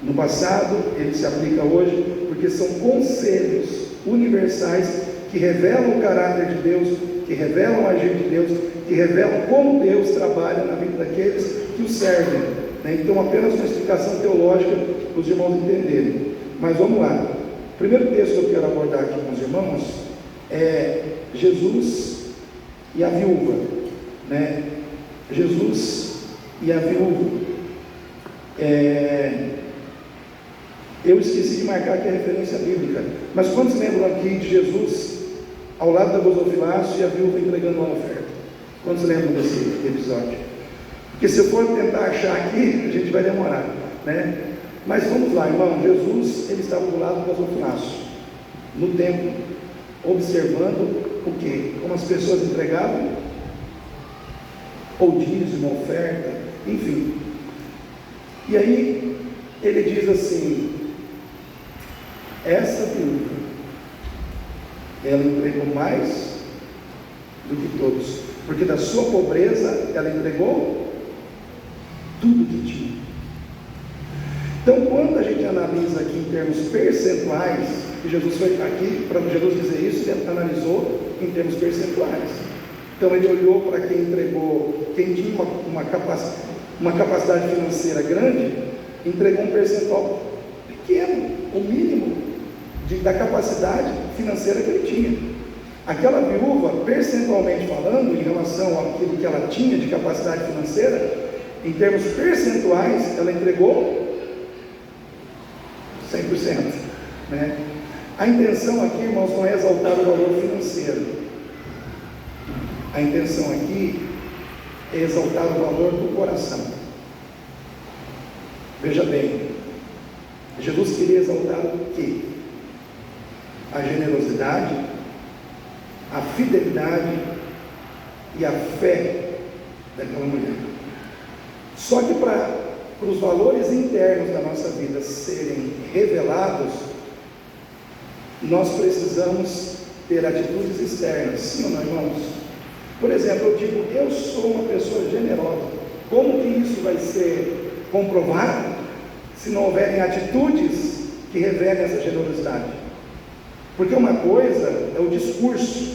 Speaker 1: no passado, ele se aplica hoje, porque são conselhos universais que revelam o caráter de Deus, que revelam o agir de Deus, que revelam como Deus trabalha na vida daqueles que o servem, né? Então apenas uma explicação teológica para os irmãos entenderem. Mas vamos lá. O primeiro texto que eu quero abordar aqui com os irmãos é Jesus e a viúva, né? Jesus e a viúva. Eu esqueci de marcar aqui a referência bíblica, mas quantos lembram aqui de Jesus ao lado da gasofilácio e a viúva entregando uma oferta? Quantos lembram desse episódio? Porque se eu for tentar achar aqui, a gente vai demorar, né? Mas vamos lá, irmão. Jesus, ele estava do lado do gasofilácio, no templo, observando o quê? Como as pessoas entregavam, ou dízimo, oferta, enfim. E aí, ele diz assim: essa viúva, ela entregou mais do que todos, porque da sua pobreza, ela entregou tudo que tinha. Então, quando a gente analisa aqui em termos percentuais, e Jesus foi aqui, para Jesus dizer isso, ele analisou em termos percentuais. Então, ele olhou para quem entregou, quem tinha uma capacidade financeira grande, entregou um percentual pequeno, o mínimo da capacidade financeira que ele tinha. Aquela viúva, percentualmente falando, em relação àquilo que ela tinha de capacidade financeira, em termos percentuais, ela entregou 100%, né? A intenção aqui, irmãos, não é exaltar o valor financeiro. A intenção aqui é exaltar o valor do coração. Veja bem, Jesus queria exaltar o quê? A generosidade, a fidelidade e a fé daquela mulher. Só que para os valores internos da nossa vida serem revelados, nós precisamos ter atitudes externas, sim ou não, irmãos? Por exemplo, eu digo, eu sou uma pessoa generosa. Como que isso vai ser comprovado se não houverem atitudes que revelem essa generosidade? Porque uma coisa é o discurso,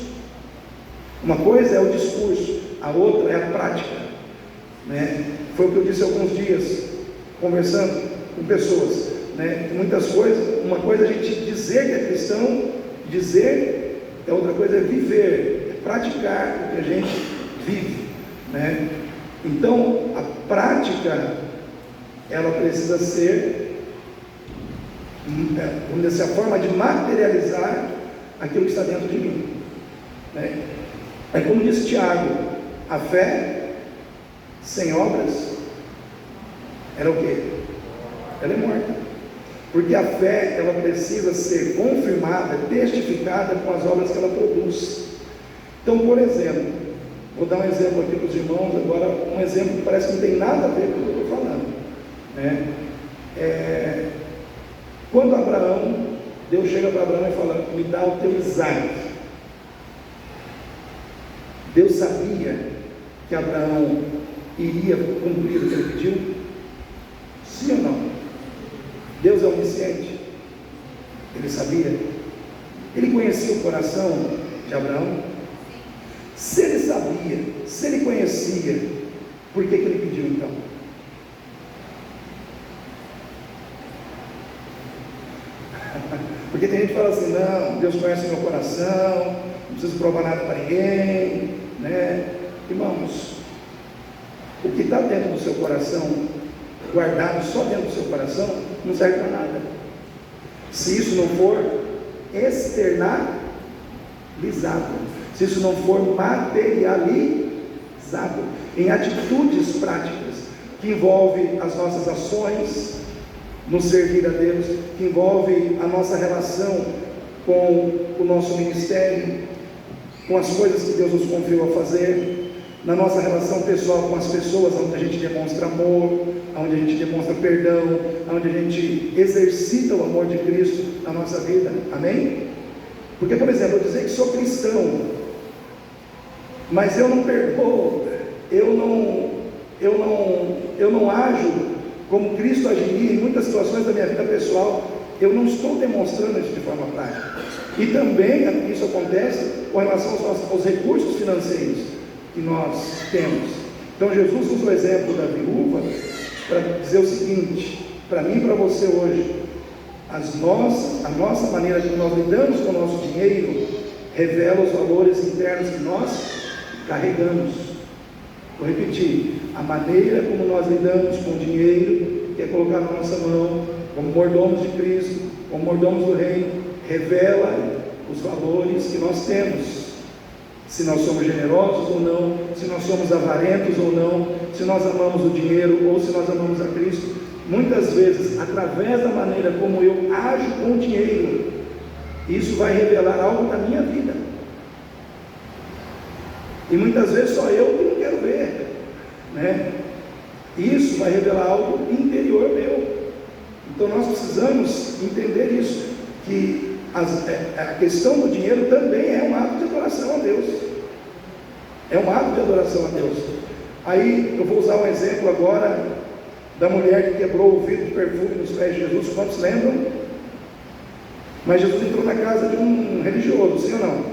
Speaker 1: a outra é a prática, né? Foi o que eu disse há alguns dias, conversando com pessoas, né? Muitas coisas, uma coisa é a gente dizer que é cristão, dizer, outra coisa é viver, é praticar o que a gente vive, né? Então, a prática, ela precisa ser, vamos dizer assim, a forma de materializar aquilo que está dentro de mim, né? É como disse Tiago, a fé sem obras, ela é o quê? Ela é morta. Porque a fé, ela precisa ser confirmada, testificada com as obras que ela produz. Então, por exemplo, vou dar um exemplo aqui para os irmãos, agora um exemplo que parece que não tem nada a ver com o que eu estou falando, né? Quando Deus chega para Abraão e fala, me dá o teu Isaac. Deus sabia que Abraão iria cumprir o que ele pediu? Sim ou não? Deus é onisciente? Ele sabia? Ele conhecia o coração de Abraão? Se ele sabia, se ele conhecia, por que ele pediu então? Porque tem gente que fala assim, não, Deus conhece o meu coração, não preciso provar nada para ninguém, né? Irmãos, o que está dentro do seu coração, guardado só dentro do seu coração, não serve para nada, se isso não for externalizado, se isso não for materializado em atitudes práticas, que envolve as nossas ações no servir a Deus, que envolve a nossa relação com o nosso ministério, com as coisas que Deus nos confiou a fazer, na nossa relação pessoal com as pessoas, onde a gente demonstra amor, onde a gente demonstra perdão, onde a gente exercita o amor de Cristo na nossa vida, amém? Porque, por exemplo, eu dizer que sou cristão, mas eu não perdoo, eu não ajo como Cristo agiria em muitas situações da minha vida pessoal, eu não estou demonstrando isso de forma prática. E também isso acontece com relação aos recursos financeiros que nós temos. Então Jesus usa o exemplo da viúva para dizer o seguinte, para mim e para você hoje, a nossa maneira como nós lidamos com o nosso dinheiro revela os valores internos que nós carregamos. Vou repetir, a maneira como nós lidamos com o dinheiro, que é colocar na nossa mão, como mordomos de Cristo, como mordomos do reino, revela os valores que nós temos. Se nós somos generosos ou não, se nós somos avarentos ou não, se nós amamos o dinheiro ou se nós amamos a Cristo. Muitas vezes, através da maneira como eu ajo com o dinheiro, isso vai revelar algo da minha vida. E muitas vezes só eu que não quero ver, né? Isso vai revelar algo interior meu. Então nós precisamos entender isso, que a questão do dinheiro também é um ato de adoração a Deus. É um ato de adoração a Deus. Aí eu vou usar um exemplo agora da mulher que quebrou o vidro de perfume nos pés de Jesus. Quantos lembram? Mas Jesus entrou na casa de um religioso, sim ou não?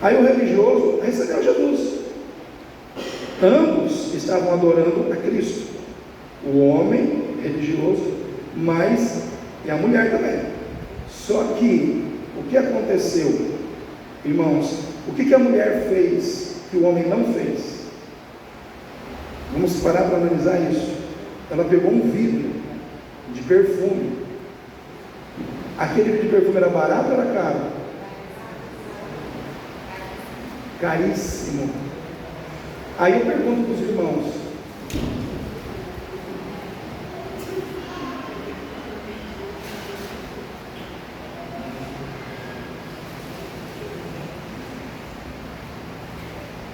Speaker 1: Aí o religioso recebeu Jesus. Ambos estavam adorando a Cristo, o homem religioso, mas e a mulher também. Só que o que aconteceu, irmãos? O que a mulher fez que o homem não fez? Vamos parar para analisar isso. Ela pegou um vidro de perfume. Aquele vidro de perfume era barato ou era caro? Caríssimo. Aí eu pergunto para os irmãos: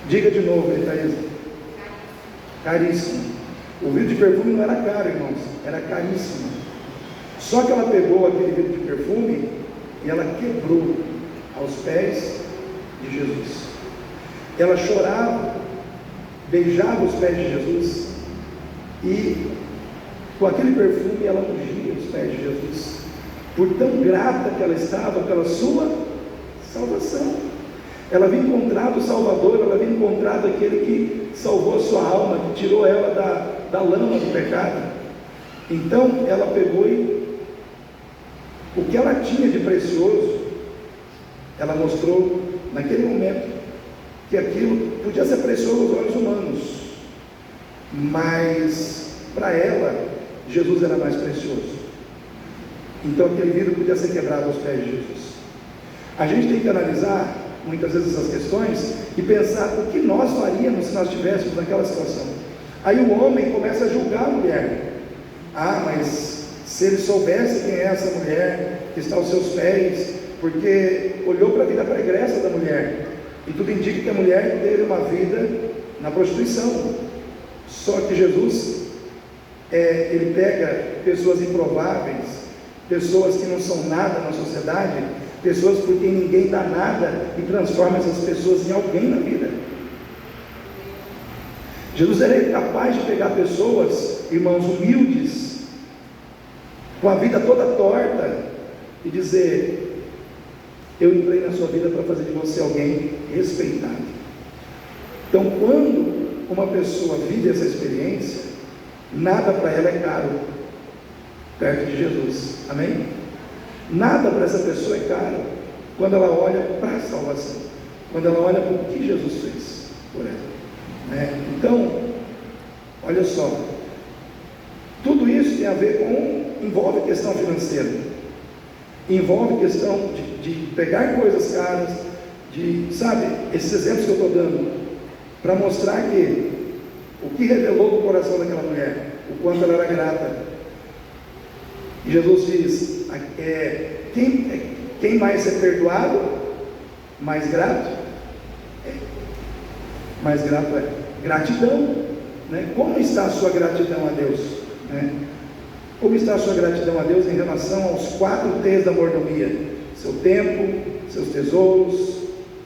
Speaker 1: diga de novo aí, Thaís. Caríssimo. O vidro de perfume não era caro, irmãos, era caríssimo. Só que ela pegou aquele vidro de perfume e ela quebrou aos pés de Jesus. Ela chorava, beijava os pés de Jesus e com aquele perfume ela ungia os pés de Jesus, por tão grata que ela estava pela sua salvação. Ela havia encontrado o Salvador, ela havia encontrado aquele que salvou a sua alma, que tirou ela da lama do pecado. Então ela pegou e o que ela tinha de precioso, ela mostrou naquele momento que aquilo podia ser precioso aos olhos humanos, mas para ela Jesus era mais precioso. Então aquele vidro podia ser quebrado aos pés de Jesus. A gente tem que analisar muitas vezes essas questões e pensar o que nós faríamos se nós estivéssemos naquela situação. Aí o homem começa a julgar a mulher. Mas se ele soubesse quem é essa mulher que está aos seus pés, porque olhou para a vida pregressa da mulher, e tudo indica que a mulher teve uma vida na prostituição. Só que Jesus, ele pega pessoas improváveis, pessoas que não são nada na sociedade, pessoas por quem ninguém dá nada, e transforma essas pessoas em alguém na vida. Jesus era capaz de pegar pessoas, irmãos, humildes, com a vida toda torta, e dizer: eu entrei na sua vida para fazer de você alguém respeitado. Então, quando uma pessoa vive essa experiência, nada para ela é caro perto de Jesus. Amém? Nada para essa pessoa é caro quando ela olha para a salvação, quando ela olha para o que Jesus fez por ela. Então, olha só, tudo isso tem a ver com, envolve questão financeira, envolve questão de pegar coisas caras, sabe, esses exemplos que eu estou dando, para mostrar que o que revelou do coração daquela mulher, o quanto ela era grata. E Jesus diz: quem mais é perdoado, mais grato mais grato é. Gratidão, né? Como está a sua gratidão a Deus, né? Como está a sua gratidão a Deus em relação aos 4 T's da mordomia? Seu tempo, seus tesouros,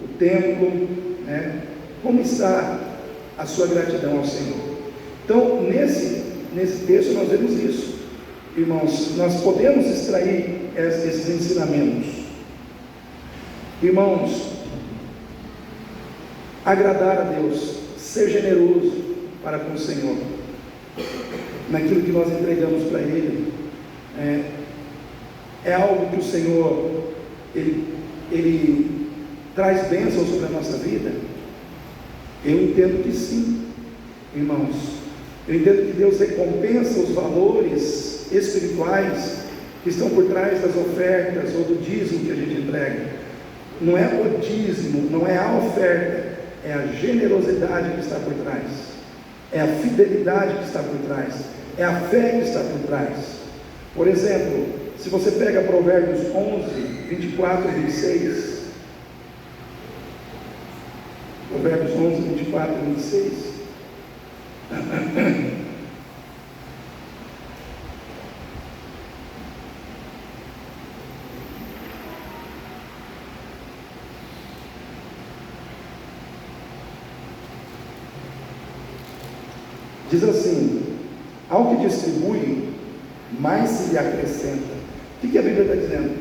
Speaker 1: o templo, né? Como está a sua gratidão ao Senhor? Então, nesse texto nós vemos isso, irmãos. Nós podemos extrair esses ensinamentos. Irmãos, agradar a Deus, ser generoso para com o Senhor, naquilo que nós entregamos para Ele, é algo que o Senhor, Ele traz bênção sobre a nossa vida? Eu entendo que sim, irmãos. Eu entendo que Deus recompensa os valores espirituais que estão por trás das ofertas ou do dízimo que a gente entrega. Não é o dízimo, não é a oferta, é a generosidade que está por trás, é a fidelidade que está por trás, é a fé que está por trás. Por exemplo, se você pega Provérbios 11, 24 e 26, Provérbios 11, 24 e 26, diz assim: ao que distribui, mais se lhe acrescenta. O que a Bíblia está dizendo?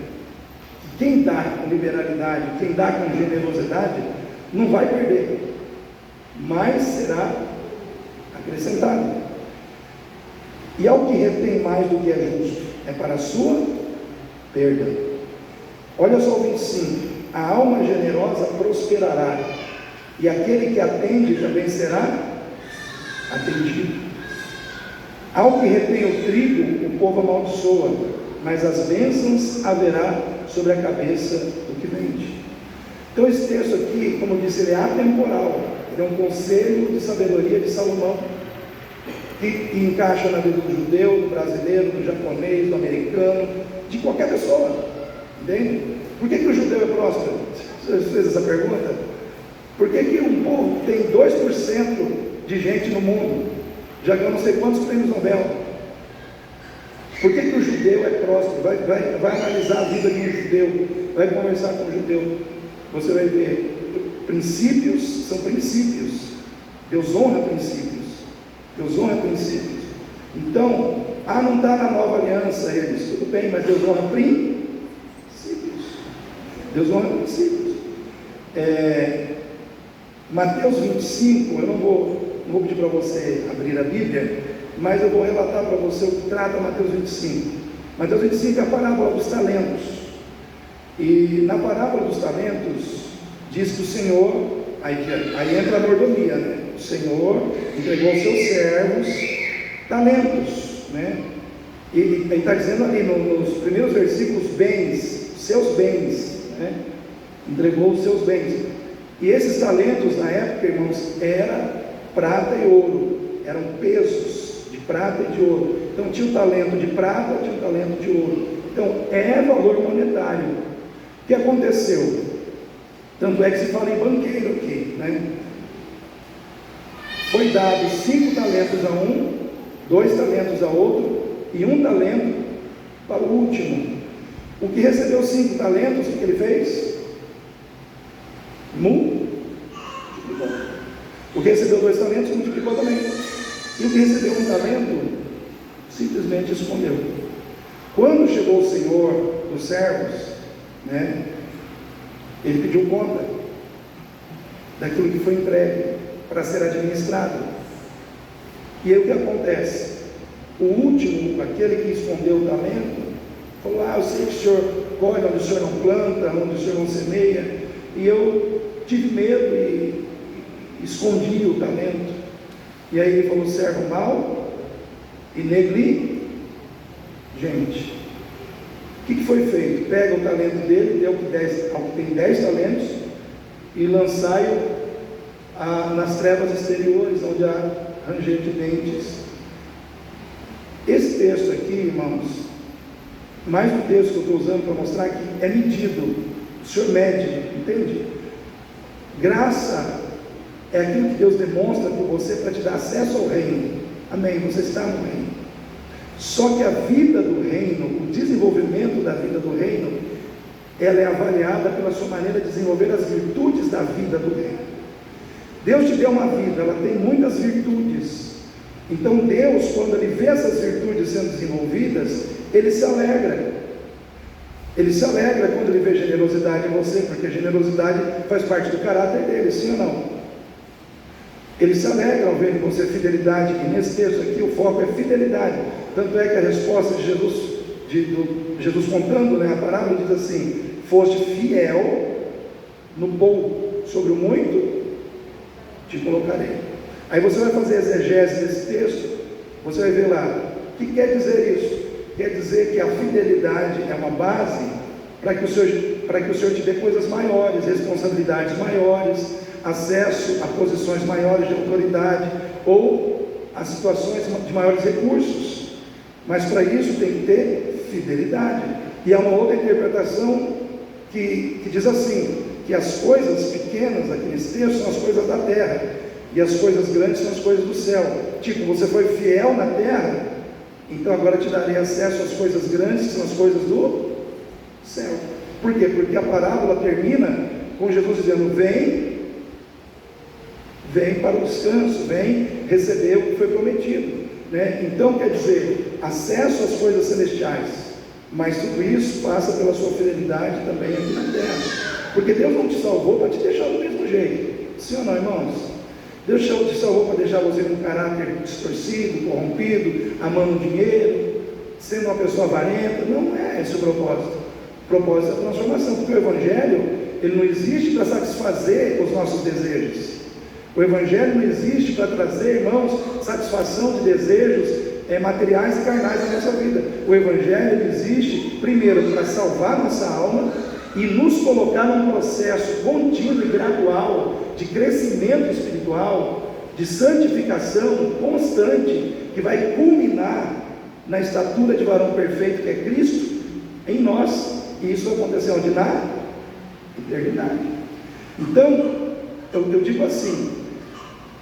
Speaker 1: Que quem dá com liberalidade, quem dá com generosidade, não vai perder, mas será acrescentado. E ao que retém mais do que é justo, é para a sua perda. Olha só o 25: a alma generosa prosperará, e aquele que atende também será atendido. Ao que retém o trigo, o povo amaldiçoa, mas as bênçãos haverá sobre a cabeça do que vende. Então esse texto aqui, como eu disse, ele é atemporal. Ele é um conselho de sabedoria de Salomão, que encaixa na vida do judeu, do brasileiro, do japonês, do americano, de qualquer pessoa. Entende? Por que o judeu é próspero? Você fez essa pergunta? Por que um povo que tem 2% de gente no mundo já ganhou não sei quantos prêmios Nobel? Por que o judeu é próspero? Vai analisar a vida de um judeu, vai conversar com um judeu, você vai ver, princípios são princípios, Deus honra princípios, Deus honra princípios. Então, não está na nova aliança eles, tudo bem, mas Deus honra princípios, Deus honra princípios. Mateus 25, eu não vou pedir para você abrir a Bíblia, mas eu vou relatar para você o que trata Mateus 25. Mateus 25 é a parábola dos talentos, e na parábola dos talentos diz que o Senhor, aí entra a mordomia, né? O Senhor entregou aos seus servos talentos, né? E ele está dizendo ali nos primeiros versículos, bens, seus bens, né? Entregou os seus bens. E esses talentos na época, irmãos, era prata e ouro, eram pesos de prata e de ouro. Então tinha um talento de prata, tinha um talento de ouro. Então é valor monetário. O que aconteceu? Tanto é que se fala em banqueiro aqui, né? Foi dado 5 talentos a um, 2 talentos a outro e 1 talento para o último. O que recebeu 5 talentos, o que ele fez? Multiplicou. O que recebeu 2 talentos, multiplicou também. E o que recebeu 1 talento, simplesmente escondeu. Quando chegou o Senhor dos servos, né, ele pediu conta daquilo que foi entregue para ser administrado. E aí o que acontece? O último, aquele que escondeu o talento, falou: eu sei que o senhor colhe onde o senhor não planta, onde o senhor não semeia, e eu tive medo e escondi o talento. E aí ele falou: servo mau e negligente. O que foi feito? Pega o talento dele, deu ao que tem 10 talentos, e lançai-o nas trevas exteriores, onde há ranger de dentes. Esse texto aqui, irmãos, mais um texto que eu estou usando para mostrar que é medido, o Senhor mede, entende? Graça é aquilo que Deus demonstra por você para te dar acesso ao reino. Amém? Você está no reino. Só que a vida do reino, o desenvolvimento da vida do reino, ela é avaliada pela sua maneira de desenvolver as virtudes da vida do reino. Deus te deu uma vida, ela tem muitas virtudes. Então Deus, quando Ele vê essas virtudes sendo desenvolvidas, Ele se alegra. Ele se alegra quando Ele vê generosidade em você, porque a generosidade faz parte do caráter dele, sim ou não? Ele se alegra ao ver em você fidelidade, e nesse texto aqui o foco é fidelidade. Tanto é que a resposta de Jesus contando, né, a parábola, diz assim: foste fiel no pouco, sobre o muito te colocarei. Aí você vai fazer exegese desse texto, você vai ver lá, o que quer dizer isso? quer dizer que a fidelidade é uma base para que o Senhor te dê coisas maiores, responsabilidades maiores, acesso a posições maiores de autoridade ou a situações de maiores recursos. Mas para isso tem que ter fidelidade. E há uma outra interpretação que diz assim, que as coisas pequenas aqui nesse texto são as coisas da terra, e as coisas grandes são as coisas do céu. Tipo, você foi fiel na terra, então agora te darei acesso às coisas grandes, que são as coisas do céu. Por quê? Porque a parábola termina com Jesus dizendo: vem para o descanso, vem receber o que foi prometido, né? Então quer dizer, acesso às coisas celestiais, mas tudo isso passa pela sua fidelidade também aqui na terra, porque Deus não te salvou para te deixar do mesmo jeito, sim ou não, irmãos? Deus te salvou para deixar você com um caráter distorcido, corrompido, amando dinheiro, sendo uma pessoa avarenta. Não é esse o propósito. O propósito é a transformação, porque o Evangelho, ele não existe para satisfazer os nossos desejos. O Evangelho não existe para trazer, irmãos, satisfação de desejos materiais e carnais na nossa vida. O Evangelho existe, primeiro, para salvar nossa alma e nos colocar num processo contínuo e gradual de crescimento espiritual, de santificação constante, que vai culminar na estatura de varão perfeito, que é Cristo, em nós. E isso vai acontecer onde? Na eternidade. Então, eu digo assim,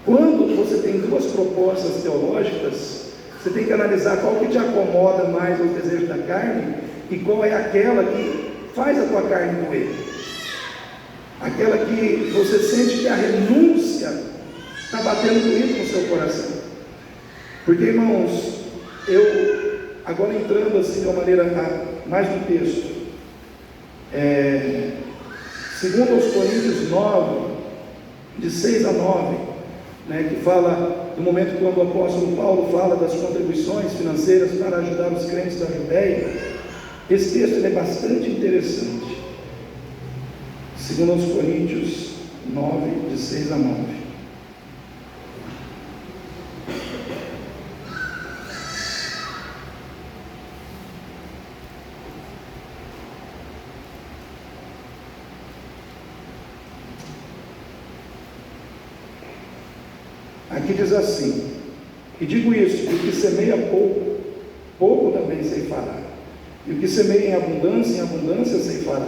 Speaker 1: quando você tem duas propostas teológicas, você tem que analisar qual que te acomoda mais aos desejos da carne e qual é aquela que faz a tua carne doer, aquela que você sente que a renúncia está batendo doído no seu coração. Porque, irmãos, eu agora entrando assim de uma maneira mais no texto, segundo aos Coríntios 9, de 6 a 9, né, que fala do momento quando o apóstolo Paulo fala das contribuições financeiras para ajudar os crentes da Judéia. Esse texto ele é bastante interessante. Segundo aos Coríntios 9, de 6 a 9. Aqui diz assim: e digo isso, o que semeia pouco, pouco também ceifará, e o que semeia em abundância ceifará.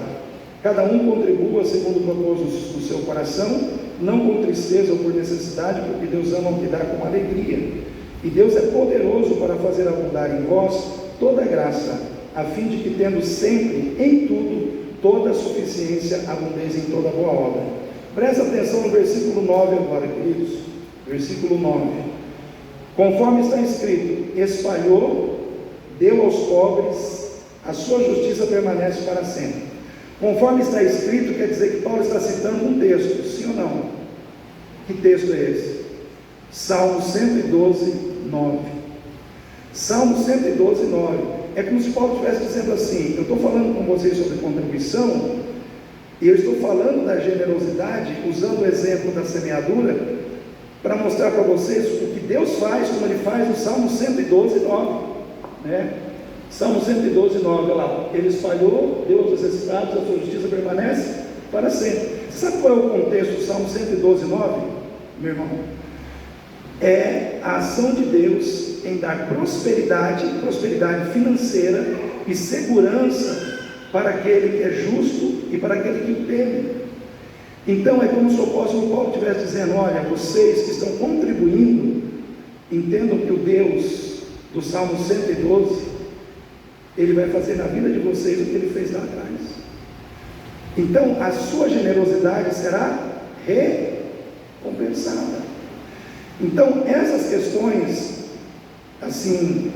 Speaker 1: Cada um contribua segundo o propósito do seu coração, não com tristeza ou por necessidade, porque Deus ama o que dá com alegria. E Deus é poderoso para fazer abundar em vós toda graça, a fim de que, tendo sempre, em tudo, toda a suficiência, abundeis em toda boa obra. Presta atenção no versículo 9 agora, queridos. Versículo 9: conforme está escrito, espalhou, deu aos pobres, a sua justiça permanece para sempre. Conforme está escrito, quer dizer que Paulo está citando um texto, sim ou não? Que texto é esse? Salmo 112, 9. Salmo 112, 9. É como se Paulo estivesse dizendo assim: eu estou falando com vocês sobre contribuição, e eu estou falando da generosidade, usando o exemplo da semeadura, para mostrar para vocês o que Deus faz, como Ele faz no Salmo 112, 9, né? Salmo 112, 9, olha lá: Ele espalhou, deu aos necessitados, a sua justiça permanece para sempre. Você sabe qual é o contexto do Salmo 112, 9, meu irmão? É a ação de Deus em dar prosperidade financeira e segurança para aquele que é justo e para aquele que o teme. Então é como se o apóstolo Paulo estivesse dizendo: olha, vocês que estão contribuindo, entendam que o Deus do Salmo 112, Ele vai fazer na vida de vocês o que Ele fez lá atrás. Então a sua generosidade será recompensada. Então essas questões assim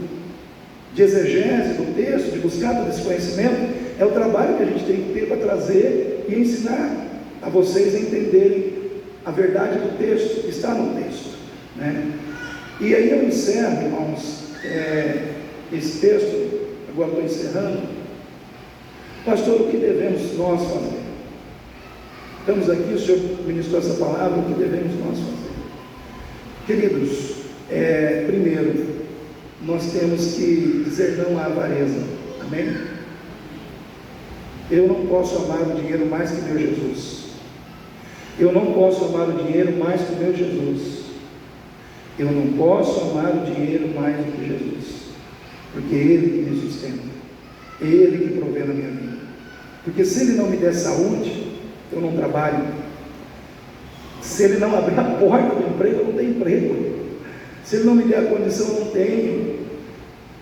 Speaker 1: de exegese do texto, de buscar todo esse conhecimento, é o trabalho que a gente tem que ter para trazer e ensinar a vocês entenderem a verdade do texto, que está no texto, né? E aí eu encerro, irmãos, esse texto. Agora estou encerrando. Pastor, o que devemos nós fazer? Estamos aqui, o Senhor ministrou essa palavra, o que devemos nós fazer? Queridos, primeiro, nós temos que dizer não à avareza. Amém? Eu não posso amar o dinheiro mais que meu Jesus. Eu não posso amar o dinheiro mais que meu Jesus. Eu não posso amar o dinheiro mais do que Jesus, porque é Ele que me sustenta, é Ele que provê na minha vida. Porque se Ele não me der saúde, eu não trabalho. Se Ele não abrir a porta do emprego, eu não tenho emprego. Se Ele não me der a condição, eu não tenho.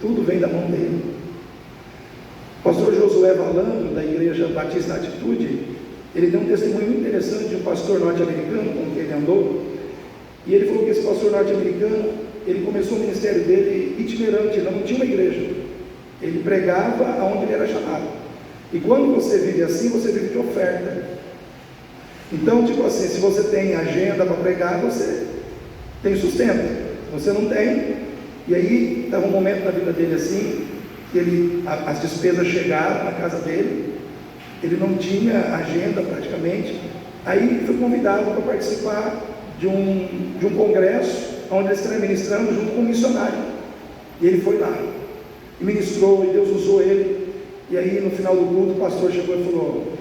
Speaker 1: Tudo vem da mão dEle. O pastor Josué Valandro, da Igreja Batista Atitude, ele deu um testemunho muito interessante de um pastor norte-americano com quem ele andou. E ele falou que esse pastor norte-americano, ele começou o ministério dele itinerante, não tinha uma igreja. Ele pregava aonde ele era chamado. E quando você vive assim, você vive de oferta. Então, tipo assim, se você tem agenda para pregar, você tem sustento. Se você não tem, e aí estava um momento na vida dele assim, que as despesas chegaram na casa dele, ele não tinha agenda praticamente. Aí ele foi convidado para participar de um congresso, onde ele estava ministrando junto com um missionário. E ele foi lá, e ministrou, e Deus usou ele. E aí no final do culto, o pastor chegou e falou: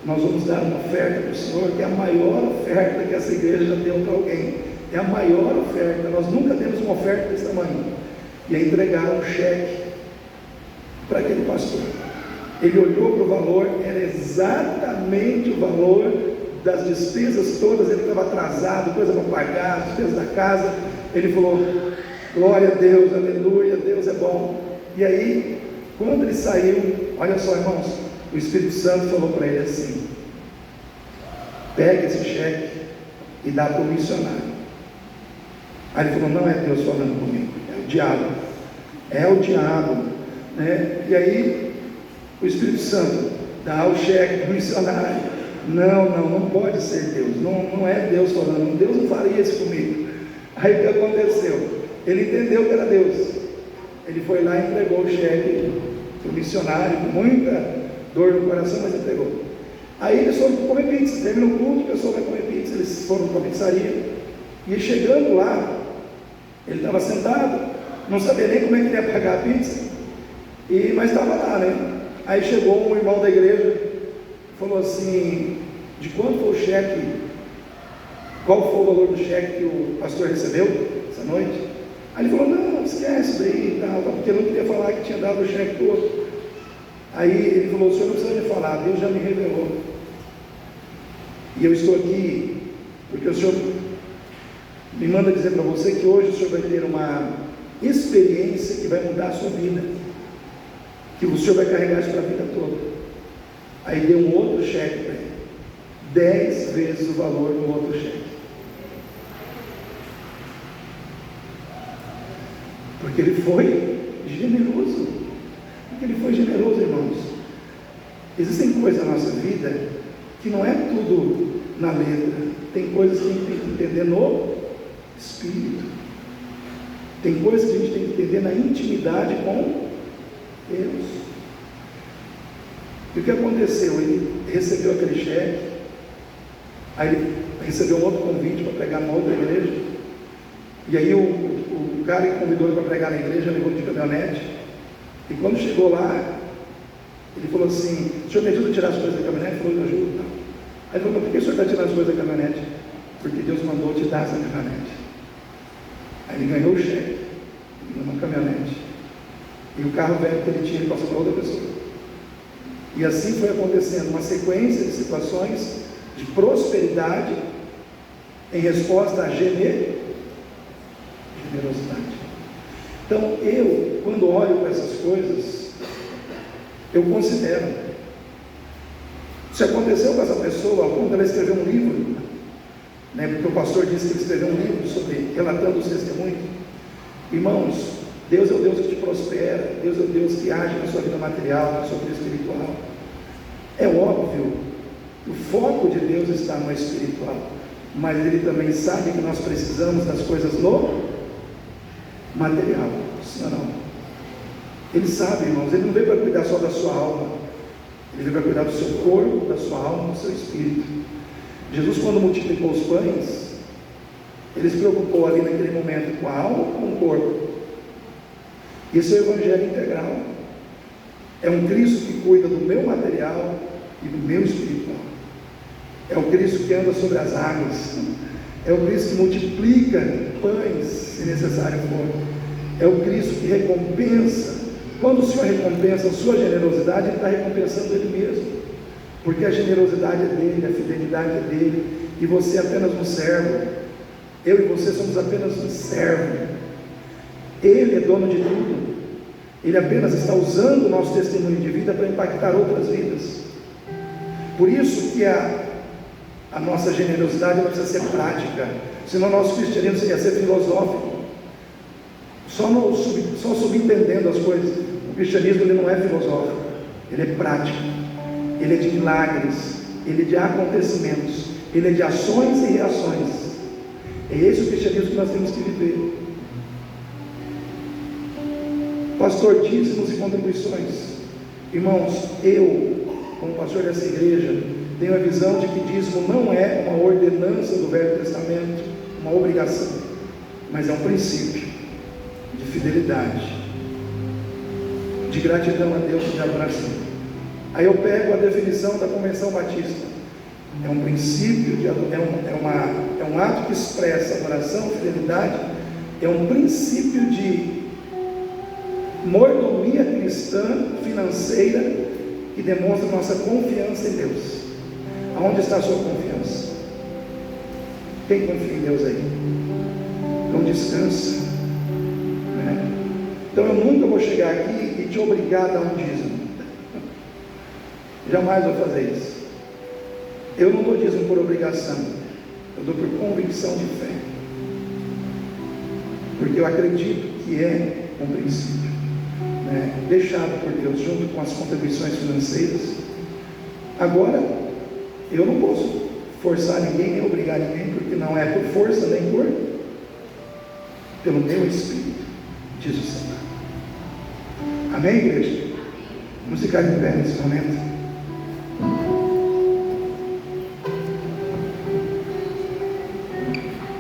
Speaker 1: nós vamos dar uma oferta para o Senhor, que é a maior oferta que essa igreja já deu para alguém. É a maior oferta, nós nunca temos uma oferta desse tamanho. E aí entregaram um cheque para aquele pastor. Ele olhou para o valor, era exatamente o valor das despesas todas. Ele estava atrasado, coisa para pagar, as despesas da casa. Ele falou: glória a Deus, aleluia, Deus é bom. E aí, quando ele saiu, olha só, irmãos, o Espírito Santo falou para ele assim: pega esse cheque e dá para o missionário. Aí ele falou: não é Deus falando comigo, é o diabo. É o diabo, né? E aí o Espírito Santo dá o cheque para o missionário. Não pode ser Deus, não é Deus falando, Deus não faria isso comigo. Aí o que aconteceu? Ele entendeu que era Deus. Ele foi lá e entregou o cheque para o missionário, com muita dor no coração, mas entregou. Aí eles foram comer pizza, terminou o culto, o pessoal vai comer pizza, eles foram para a pizzaria, e chegando lá, ele estava sentado, não sabia nem como é que ele ia pagar a pizza, mas estava lá, né? Aí chegou um irmão da igreja, falou assim: de quanto foi o cheque, qual foi o valor do cheque que o pastor recebeu essa noite? Aí ele falou: não, esquece isso daí e tal, porque eu não queria falar que tinha dado o cheque todo. Aí ele falou: o senhor não precisa me falar, Deus já me revelou. E eu estou aqui porque o senhor me manda dizer para você que hoje o senhor vai ter uma experiência que vai mudar a sua vida, que o senhor vai carregar isso para a vida toda. Aí deu um outro cheque para ele, 10 vezes o valor do outro cheque, porque ele foi generoso. Porque ele foi generoso, irmãos. Existem coisas na nossa vida que não é tudo na letra. Tem coisas que a gente tem que entender no Espírito. Tem coisas que a gente tem que entender na intimidade com Deus. E o que aconteceu? Ele recebeu aquele cheque, aí ele recebeu um outro convite para pregar numa outra igreja, e aí o cara que convidou ele para pregar na igreja levou de caminhonete, e quando chegou lá, ele falou assim: o senhor me ajuda a tirar as coisas da caminhonete? Ele falou: eu ajudo. Não. Aí ele falou: mas por que o senhor está tirando as coisas da caminhonete? Porque Deus mandou te dar essa caminhonete. Aí ele ganhou o cheque, numa caminhonete, e o carro velho que ele tinha, ele passou para outra pessoa. E assim foi acontecendo uma sequência de situações de prosperidade em resposta à generosidade. Então eu, quando olho para essas coisas, eu considero, se aconteceu com essa pessoa, a ponto dela escrever um livro, né, porque o pastor disse que ele escreveu um livro sobre, relatando os testemunhos. Irmãos, Deus é o Deus que te prospera, Deus é o Deus que age na sua vida material, na sua vida espiritual. É óbvio que o foco de Deus está no espiritual, mas Ele também sabe que nós precisamos das coisas no material, senão não. Ele sabe, irmãos, Ele não veio para cuidar só da sua alma, Ele veio para cuidar do seu corpo, da sua alma, do seu espírito. Jesus, quando multiplicou os pães, Ele se preocupou ali naquele momento com a alma ou com o corpo? Esse é o Evangelho integral. É um Cristo que cuida do meu material e do meu espiritual. É o Cristo que anda sobre as águas. É o Cristo que multiplica pães, se necessário for. É o Cristo que recompensa. Quando o Senhor recompensa a sua generosidade, Ele está recompensando Ele mesmo. Porque a generosidade é dele, a fidelidade é dele, e você é apenas um servo. Eu e você somos apenas um servo. Ele é dono de tudo. Ele apenas está usando o nosso testemunho de vida para impactar outras vidas. Por isso que a nossa generosidade precisa ser prática. Senão o nosso cristianismo ia ser filosófico, só subentendendo as coisas. O cristianismo ele não é filosófico, ele é prático, ele é de milagres, ele é de acontecimentos, ele é de ações e reações. É esse o cristianismo que nós temos que viver. Pastor, dízimos e contribuições. Irmãos, eu, como pastor dessa igreja, tenho a visão de que dízimo não é uma ordenança do Velho Testamento, uma obrigação, mas é um princípio de fidelidade, de gratidão a Deus e de adoração. Aí eu pego a definição da Convenção Batista. É um princípio, é um ato que expressa adoração, fidelidade, é um princípio de mordomia cristã, financeira, que demonstra nossa confiança em Deus. Aonde está a sua confiança? Quem confia em Deus aí? Então descansa, né? Então eu nunca vou chegar aqui e te obrigar a dar um dízimo. Jamais vou fazer isso. Eu não dou dízimo por obrigação, eu dou por convicção de fé, porque eu acredito que é um princípio, né, deixado por Deus junto com as contribuições financeiras. Agora, eu não posso forçar ninguém, nem obrigar ninguém, porque não é por força nem pelo meu Espírito, diz o Senhor. Amém, igreja? Vamos ficar em pé nesse momento.